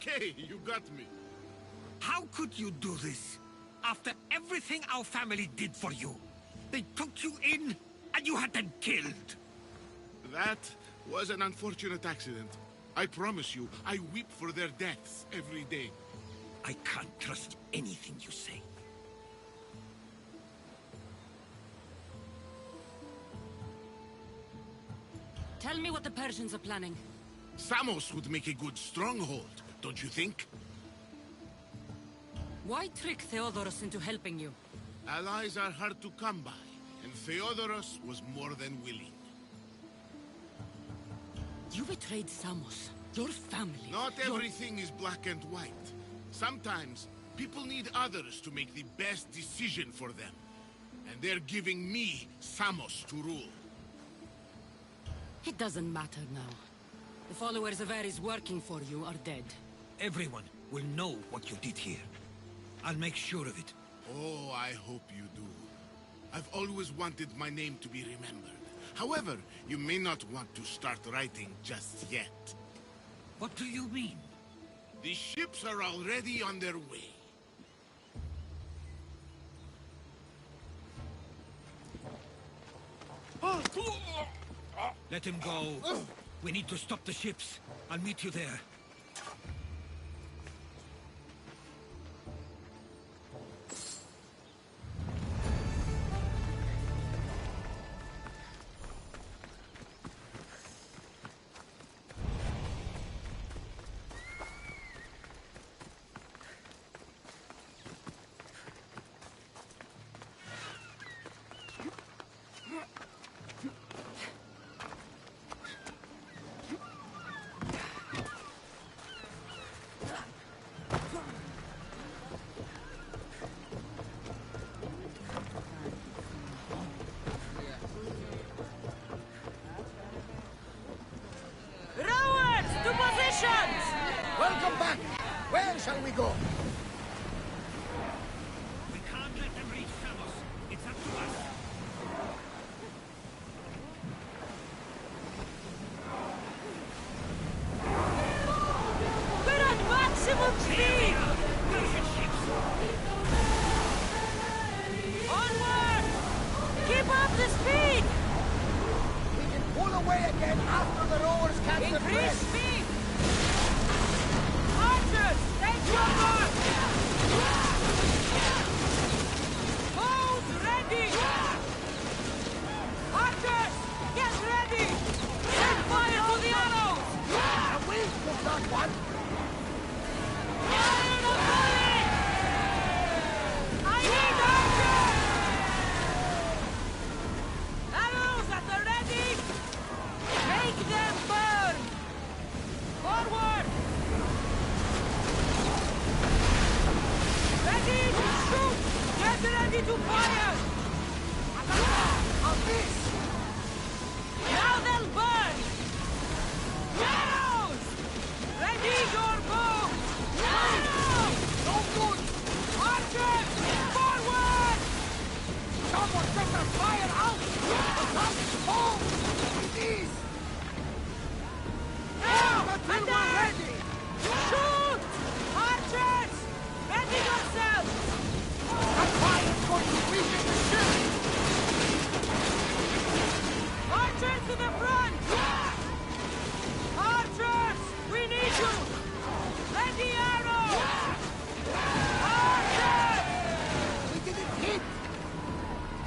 Okay, you got me. How could you do this? After everything our family did for you. They took you in, and you had them killed. That was an unfortunate accident. I promise you, I weep for their deaths every day. I can't trust anything you say. Tell me what the Persians are planning. Samos would make a good stronghold, don't you think? Why trick Theodoros into helping you? Allies are hard to come by, and Theodoros was more than willing. You betrayed Samos, your family. Not everything is black and white. Sometimes, people need others to make the best decision for them. And they're giving me Samos to rule. It doesn't matter now. The followers of Ares working for you are dead. Everyone will know what you did here. I'll make sure of it. Oh, I hope you do. I've always wanted my name to be remembered. However, you may not want to start writing just yet. What do you mean? The ships are already on their way. Let him go. We need to stop the ships. I'll meet you there. Welcome back! Where shall we go? We can't let them reach Samos. It's up to us. Speed! Onward! Keep up the speed! We can pull away again after the rowers catch the Increase press. speed! Archers, take your mark! Bows ready! Archers, get ready! Set fire to the arrows! A wind was not one. Fire the bullet! I need archers! Arrows at the ready! Make them burn! Forward! Ready to shoot! Get ready to fire! On this! Now they'll burn! Arrows! Ready your bows! Arrows! No good! Archers! Forward! Someone get the fire out! The house is full! Please! Now! Until And we're ready! Shoot! Archers! Ready yourselves! That fire's going to weaken the ship! Archers to the front! Archers! We need you! Ready arrows! Archers! We didn't hit!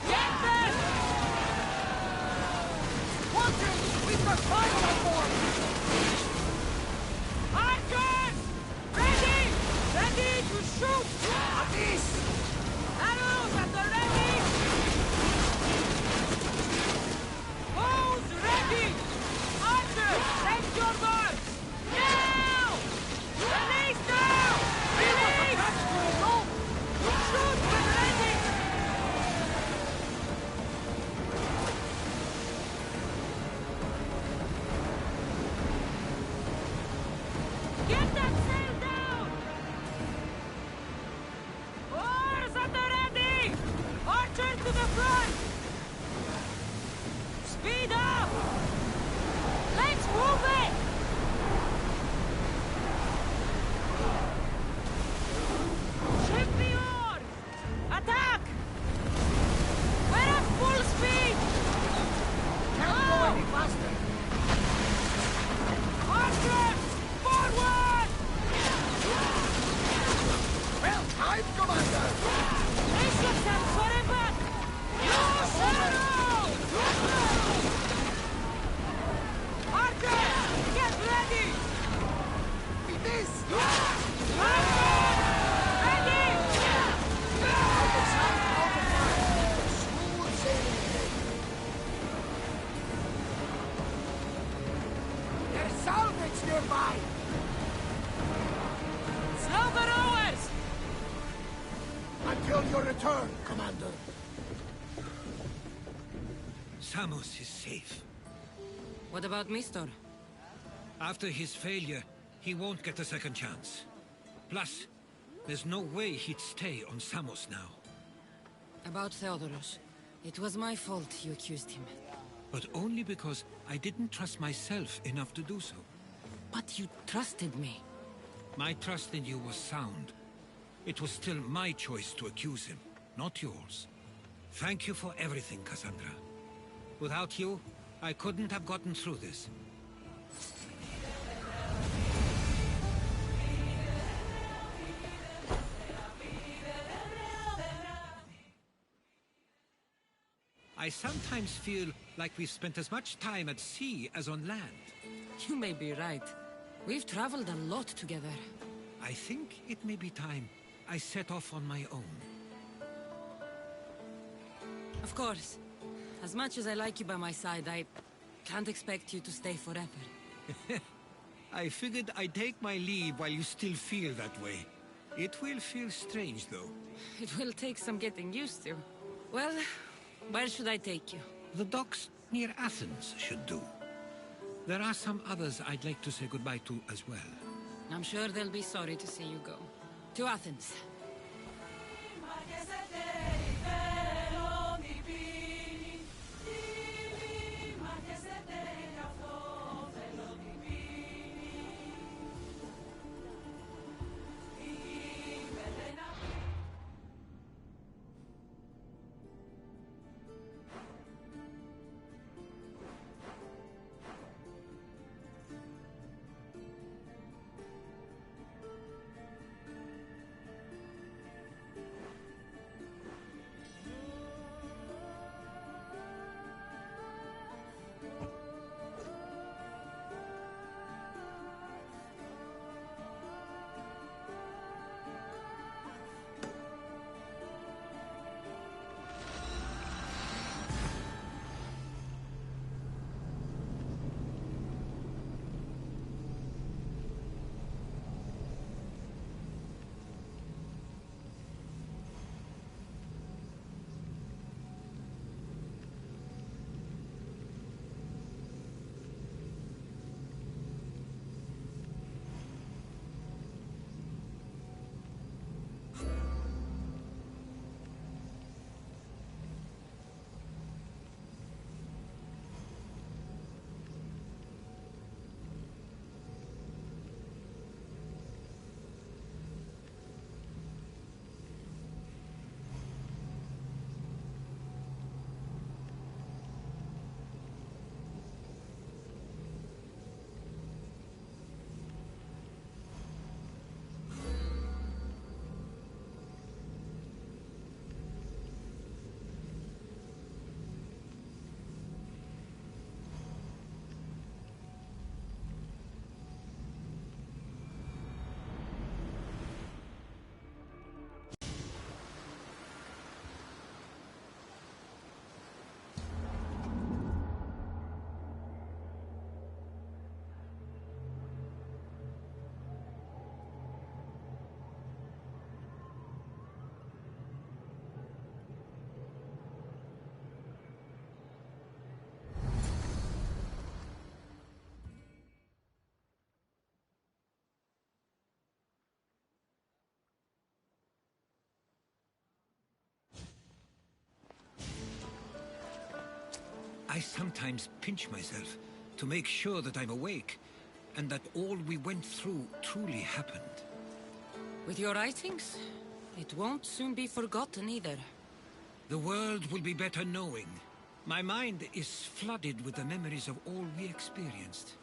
Get them! Watchers! We've got fire on board! Archers! Ready! Ready to shoot! At this! Arrows at the ready! Bows ready! Archers, take your guns! Now! Release now! Release! Shoot when ready! Get that sail down! Oars at the ready! Archers to the front! Speed up! Let's move it! Ship the oars! Attack! We're at full speed! Can't go any faster! Archers! Forward! Well timed, Commander! Brace yourselves for a back! No shadow! Archers! Get ready! We miss! Archers! Ready! Out of sight, out of mind! Smooth sailing ahead! There's salvage nearby! Slow the rowers! Until your return, Commander. Samos is safe. What about Mistor? After his failure, he won't get a second chance. Plus, there's no way he'd stay on Samos now. About Theodoros. It was my fault you accused him. But only because I didn't trust myself enough to do so. But you trusted me. My trust in you was sound. It was still my choice to accuse him, not yours. Thank you for everything, Cassandra. Without you, I couldn't have gotten through this. I sometimes feel like we've spent as much time at sea as on land. You may be right. We've traveled a lot together. I think it may be time I set off on my own. Of course. As much as I like you by my side, I can't expect you to stay forever. I figured I'd take my leave while you still feel that way. It will feel strange, though. It will take some getting used to. Well, where should I take you? The docks near Athens should do. There are some others I'd like to say goodbye to as well. I'm sure they'll be sorry to see you go. To Athens. I sometimes pinch myself to make sure that I'm awake, and that all we went through truly happened. With your writings, it won't soon be forgotten either. The world will be better knowing. My mind is flooded with the memories of all we experienced.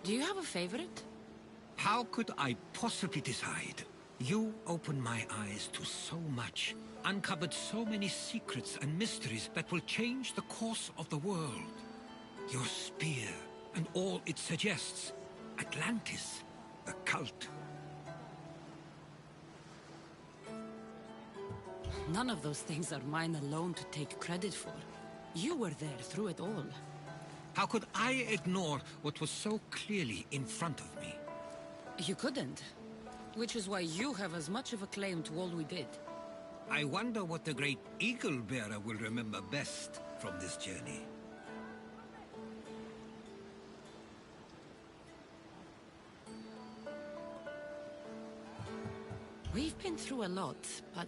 Do you have a favorite? How could I possibly decide? You opened my eyes to so much, uncovered so many secrets and mysteries that will change the course of the world. Your spear, and all it suggests. Atlantis, the cult. None of those things are mine alone to take credit for. You were there through it all. How could I ignore what was so clearly in front of me? You couldn't. Which is why you have as much of a claim to all we did. I wonder what the great Eagle Bearer will remember best from this journey. We've been through a lot, but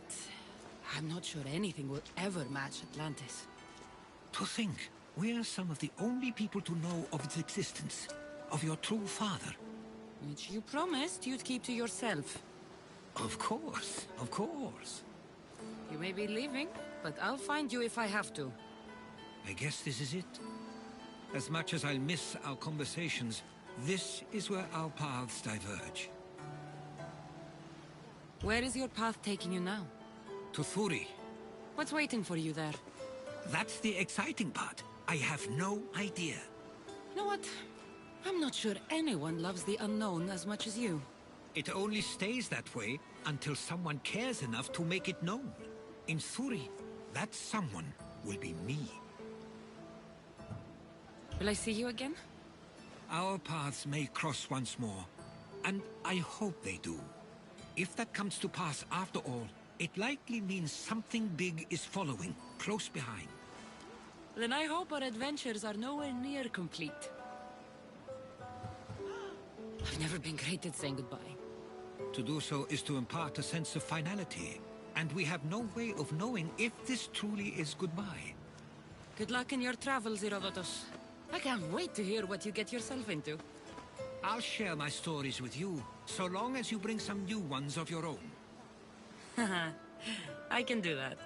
I'm not sure anything will ever match Atlantis. To think, we're some of the only people to know of its existence, of your true father. Which you promised you'd keep to yourself. Of course, of course. You may be leaving, but I'll find you if I have to. I guess this is it. As much as I'll miss our conversations, this is where our paths diverge. Where is your path taking you now? To Thuri. What's waiting for you there? That's the exciting part. I have no idea. You know what? I'm not sure anyone loves the unknown as much as you. It only stays that way until someone cares enough to make it known. In Thuri, that someone will be me. Will I see you again? Our paths may cross once more, and I hope they do. If that comes to pass after all, it likely means something big is following, close behind. Then I hope our adventures are nowhere near complete. I've never been great at saying goodbye. To do so is to impart a sense of finality, and we have no way of knowing if this truly is goodbye. Good luck in your travels, Herodotus. I can't wait to hear what you get yourself into. I'll share my stories with you, so long as you bring some new ones of your own. Haha, I can do that.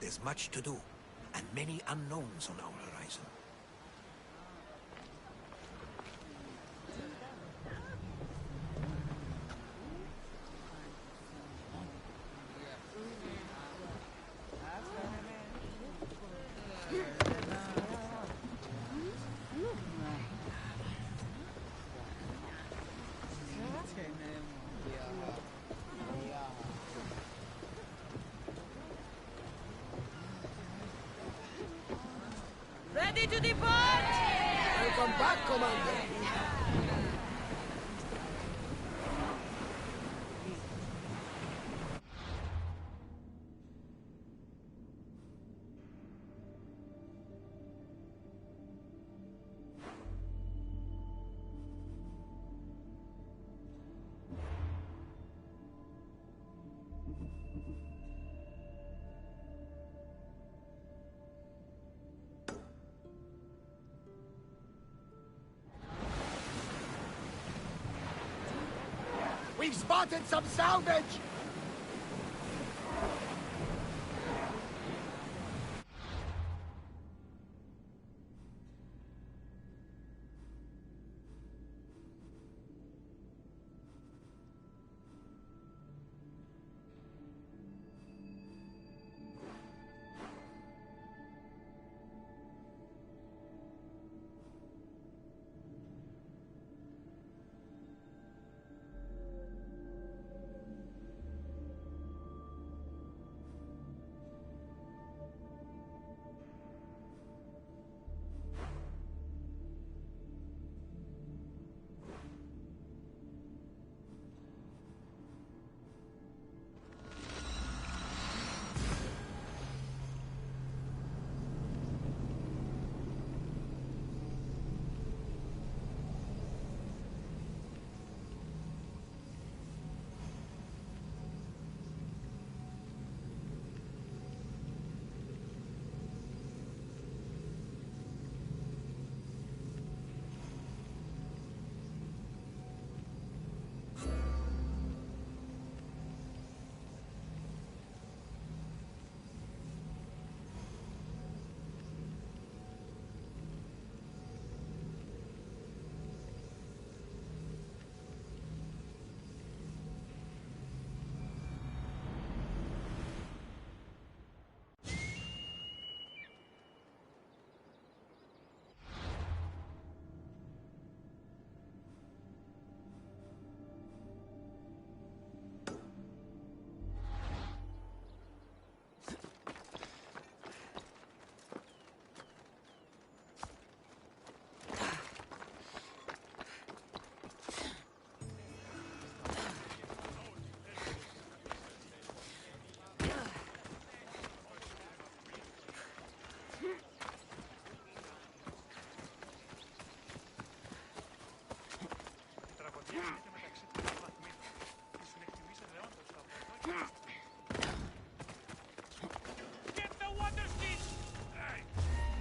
There's much to do, and many unknowns on our horizon. Ready to depart! Welcome back, Commander. We've spotted some salvage!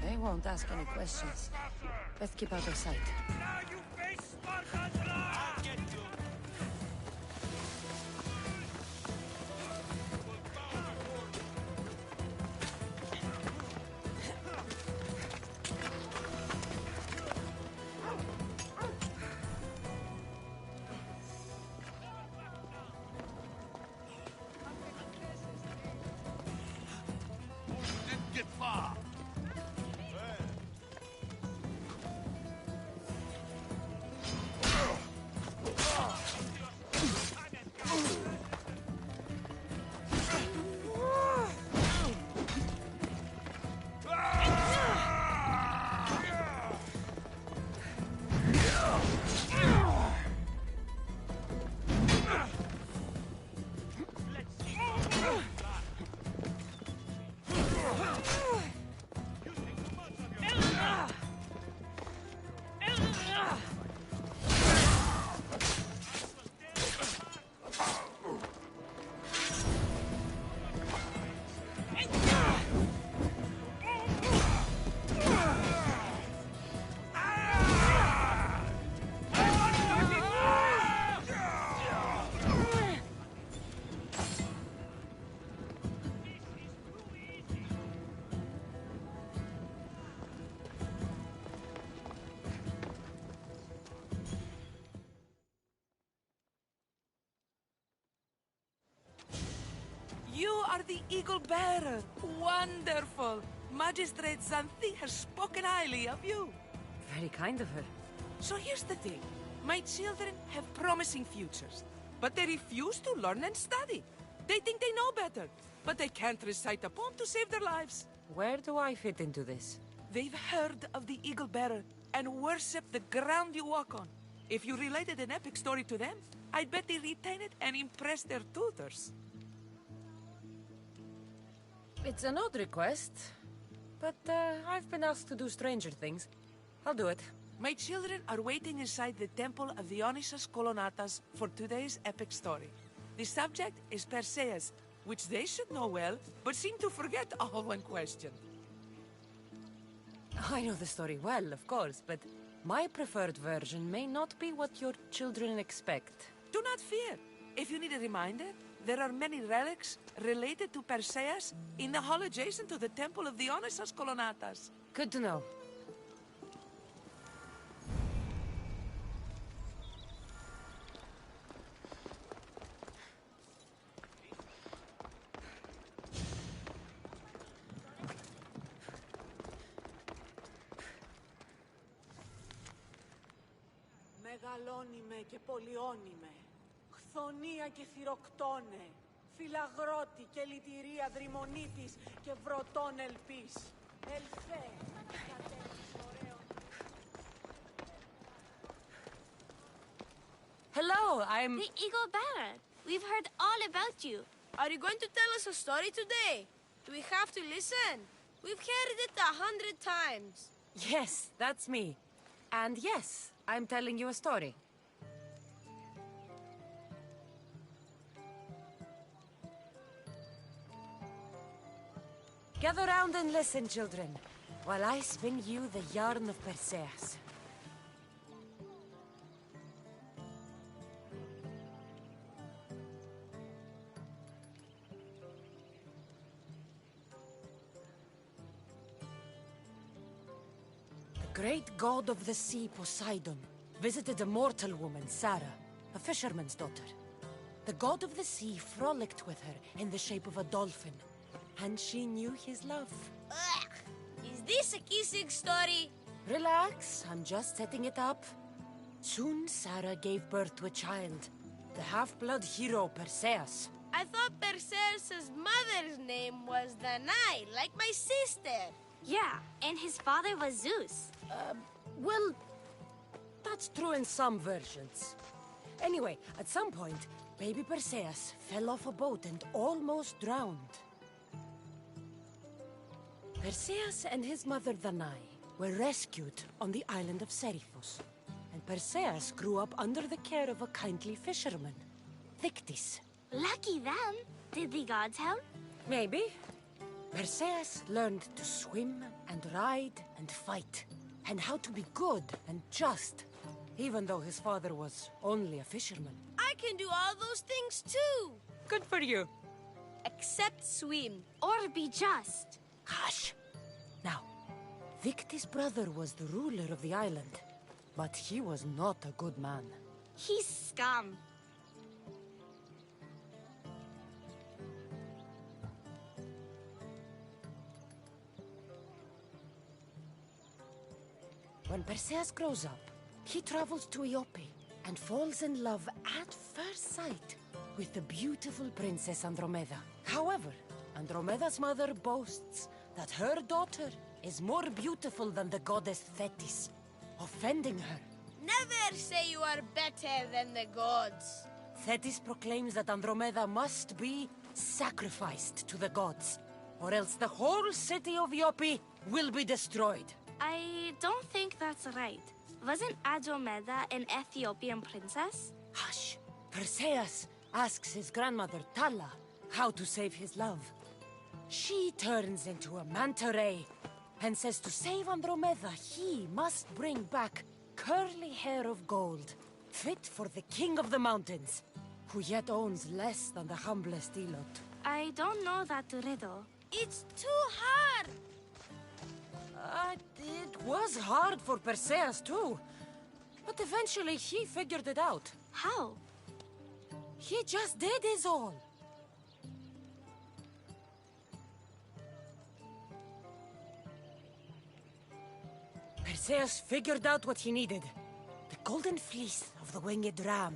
They won't ask any questions. Let's keep out of sight. Now you face Sparta's wrath! I'll get you! Didn't get far. You are the Eagle Bearer. Wonderful. Magistrate Xanthi has spoken highly of you. Very kind of her. So here's the thing. My children have promising futures, but they refuse to learn and study. They think they know better, but they can't recite a poem to save their lives. Where do I fit into this? They've heard of the Eagle Bearer and worship the ground you walk on. If you related an epic story to them, I'd bet they'd retain it and impress their tutors. It's an odd request, but I've been asked to do stranger things. I'll do it. My children are waiting inside the Temple of Dionysus Kolonatas for today's epic story. The subject is Perseus, which they should know well, but seem to forget all when questioned. I know the story well, of course, but my preferred version may not be what your children expect. Do not fear. If you need a reminder, there are many relics related to Perseus in the hall adjacent to the Temple of Dionysus Kolonatas. Good to know. Μεγαλώνιμε και πολιώνιμε. Χθονία και θυροκτώνε. Φυλαγρώτη και λυτηρία δρυμονίτης και βρωτών ελπής. Ελφέ, κατέβης ωραίων. Hello, I'm... The Eagle Bearer. We've heard all about you. Are you going to tell us a story today? Do we have to listen? We've heard it 100 times. Yes, that's me. And yes, I'm telling you a story. Gather round and listen, children, while I spin you the yarn of Perseus. The great god of the sea, Poseidon, visited a mortal woman, Sarah, a fisherman's daughter. The god of the sea frolicked with her in the shape of a dolphin, and she knew his love. Ugh! Is this a kissing story? Relax, I'm just setting it up. Soon Sarah gave birth to a child, the half-blood hero Perseus. I thought Perseus' mother's name was Danae, like my sister. Yeah, and his father was Zeus. Well, that's true in some versions. Anyway, at some point, baby Perseus fell off a boat and almost drowned. Perseus and his mother Danae were rescued on the island of Seriphos, and Perseus grew up under the care of a kindly fisherman, Dictys. Lucky them. Did the gods help? Maybe. Perseus learned to swim and ride and fight, and how to be good and just, even though his father was only a fisherman. I can do all those things too. Good for you. Except swim. Or be just. Hush. Now, Victi's brother was the ruler of the island, but he was not a good man. He's scum. When Perseus grows up, he travels to Iope and falls in love at first sight with the beautiful Princess Andromeda. However, Andromeda's mother boasts that her daughter is more beautiful than the goddess Thetis, offending her. Never say you are better than the gods. Thetis proclaims that Andromeda must be sacrificed to the gods, or else the whole city of Iope will be destroyed. I don't think that's right. Wasn't Andromeda an Ethiopian princess? Hush. Perseus asks his grandmother Tala how to save his love. She turns into a manta ray and says to save Andromeda, he must bring back curly hair of gold, fit for the king of the mountains, who yet owns less than the humblest elot. I don't know that riddle. It's too hard. It was hard for Perseus too, but eventually he figured it out. How? He just did is all. Perseus figured out what he needed. The golden fleece of the winged ram,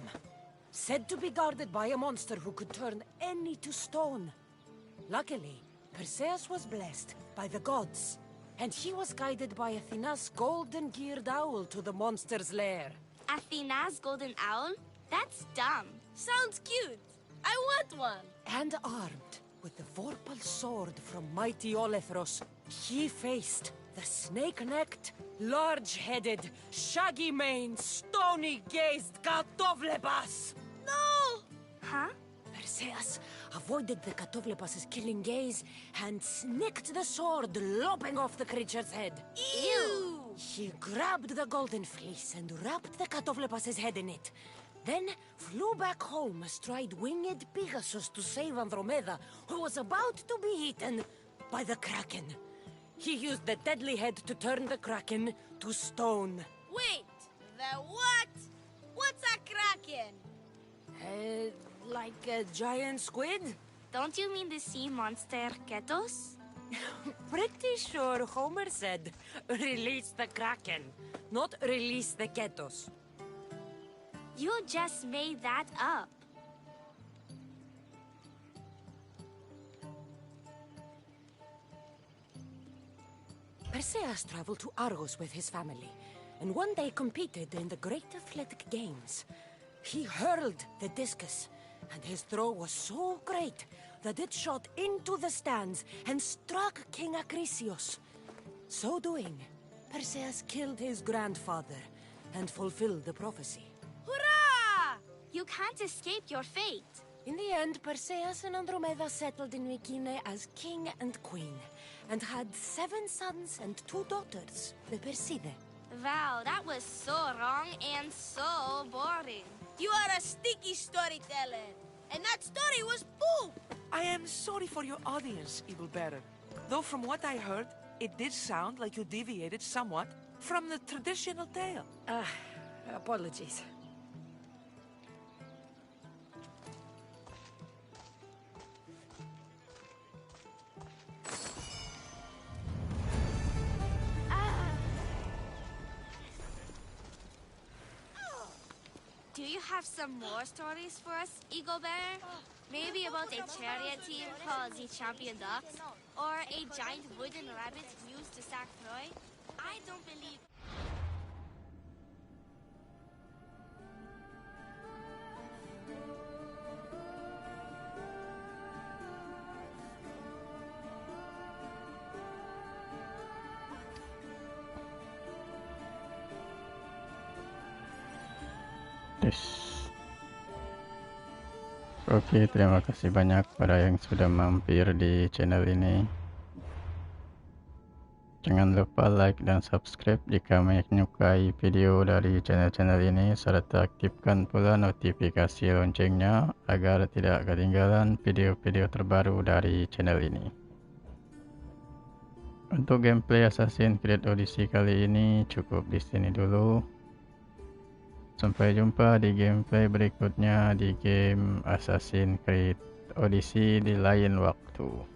said to be guarded by a monster who could turn any to stone. Luckily, Perseus was blessed by the gods, and he was guided by Athena's golden-geared owl to the monster's lair. Athena's golden owl? That's dumb. Sounds cute. I want one. And armed with the vorpal sword from mighty Olethros, he faced the snake-necked, large-headed, shaggy-maned, stony-gazed Katovlepas! No! Huh? Perseus avoided the Katovlepas' killing gaze and snicked the sword, lopping off the creature's head. Ew! He grabbed the golden fleece and wrapped the Katovlepas' head in it, then flew back home astride winged Pegasus to save Andromeda, who was about to be eaten by the Kraken. He used the deadly head to turn the Kraken to stone. Wait, the what? What's a kraken? Like a giant squid? Don't you mean the sea monster Ketos? Pretty sure Homer said, release the Kraken, not release the Ketos. You just made that up. Perseus traveled to Argos with his family, and one day competed in the Great Athletic Games. He hurled the discus, and his throw was so great that it shot into the stands and struck King Acrisius. So doing, Perseus killed his grandfather and fulfilled the prophecy. Hurrah! You can't escape your fate. In the end, Perseus and Andromeda settled in Mycenae as king and queen, and had 7 sons and 2 daughters, the Perside. Wow, that was so wrong and so boring. You are a sticky storyteller, and that story was poop! I am sorry for your audience, Evil Bearer. Though from what I heard, it did sound like you deviated somewhat from the traditional tale. Apologies. Do you have some more stories for us, Eagle Bearer? Maybe about a chariot team called the Champion Ducks? Or a giant wooden rabbit used to sack Troy? I don't believe... This. Oke, terima kasih banyak pada yang sudah mampir di channel ini. Jangan lupa like dan subscribe jika menyukai video dari channel-channel ini, serta aktifkan pula notifikasi loncengnya agar tidak ketinggalan video-video terbaru dari channel ini. Untuk gameplay Assassin's Creed Odyssey kali ini cukup di sini dulu. Sampai jumpa di gameplay berikutnya di game Assassin's Creed Odyssey di lain waktu.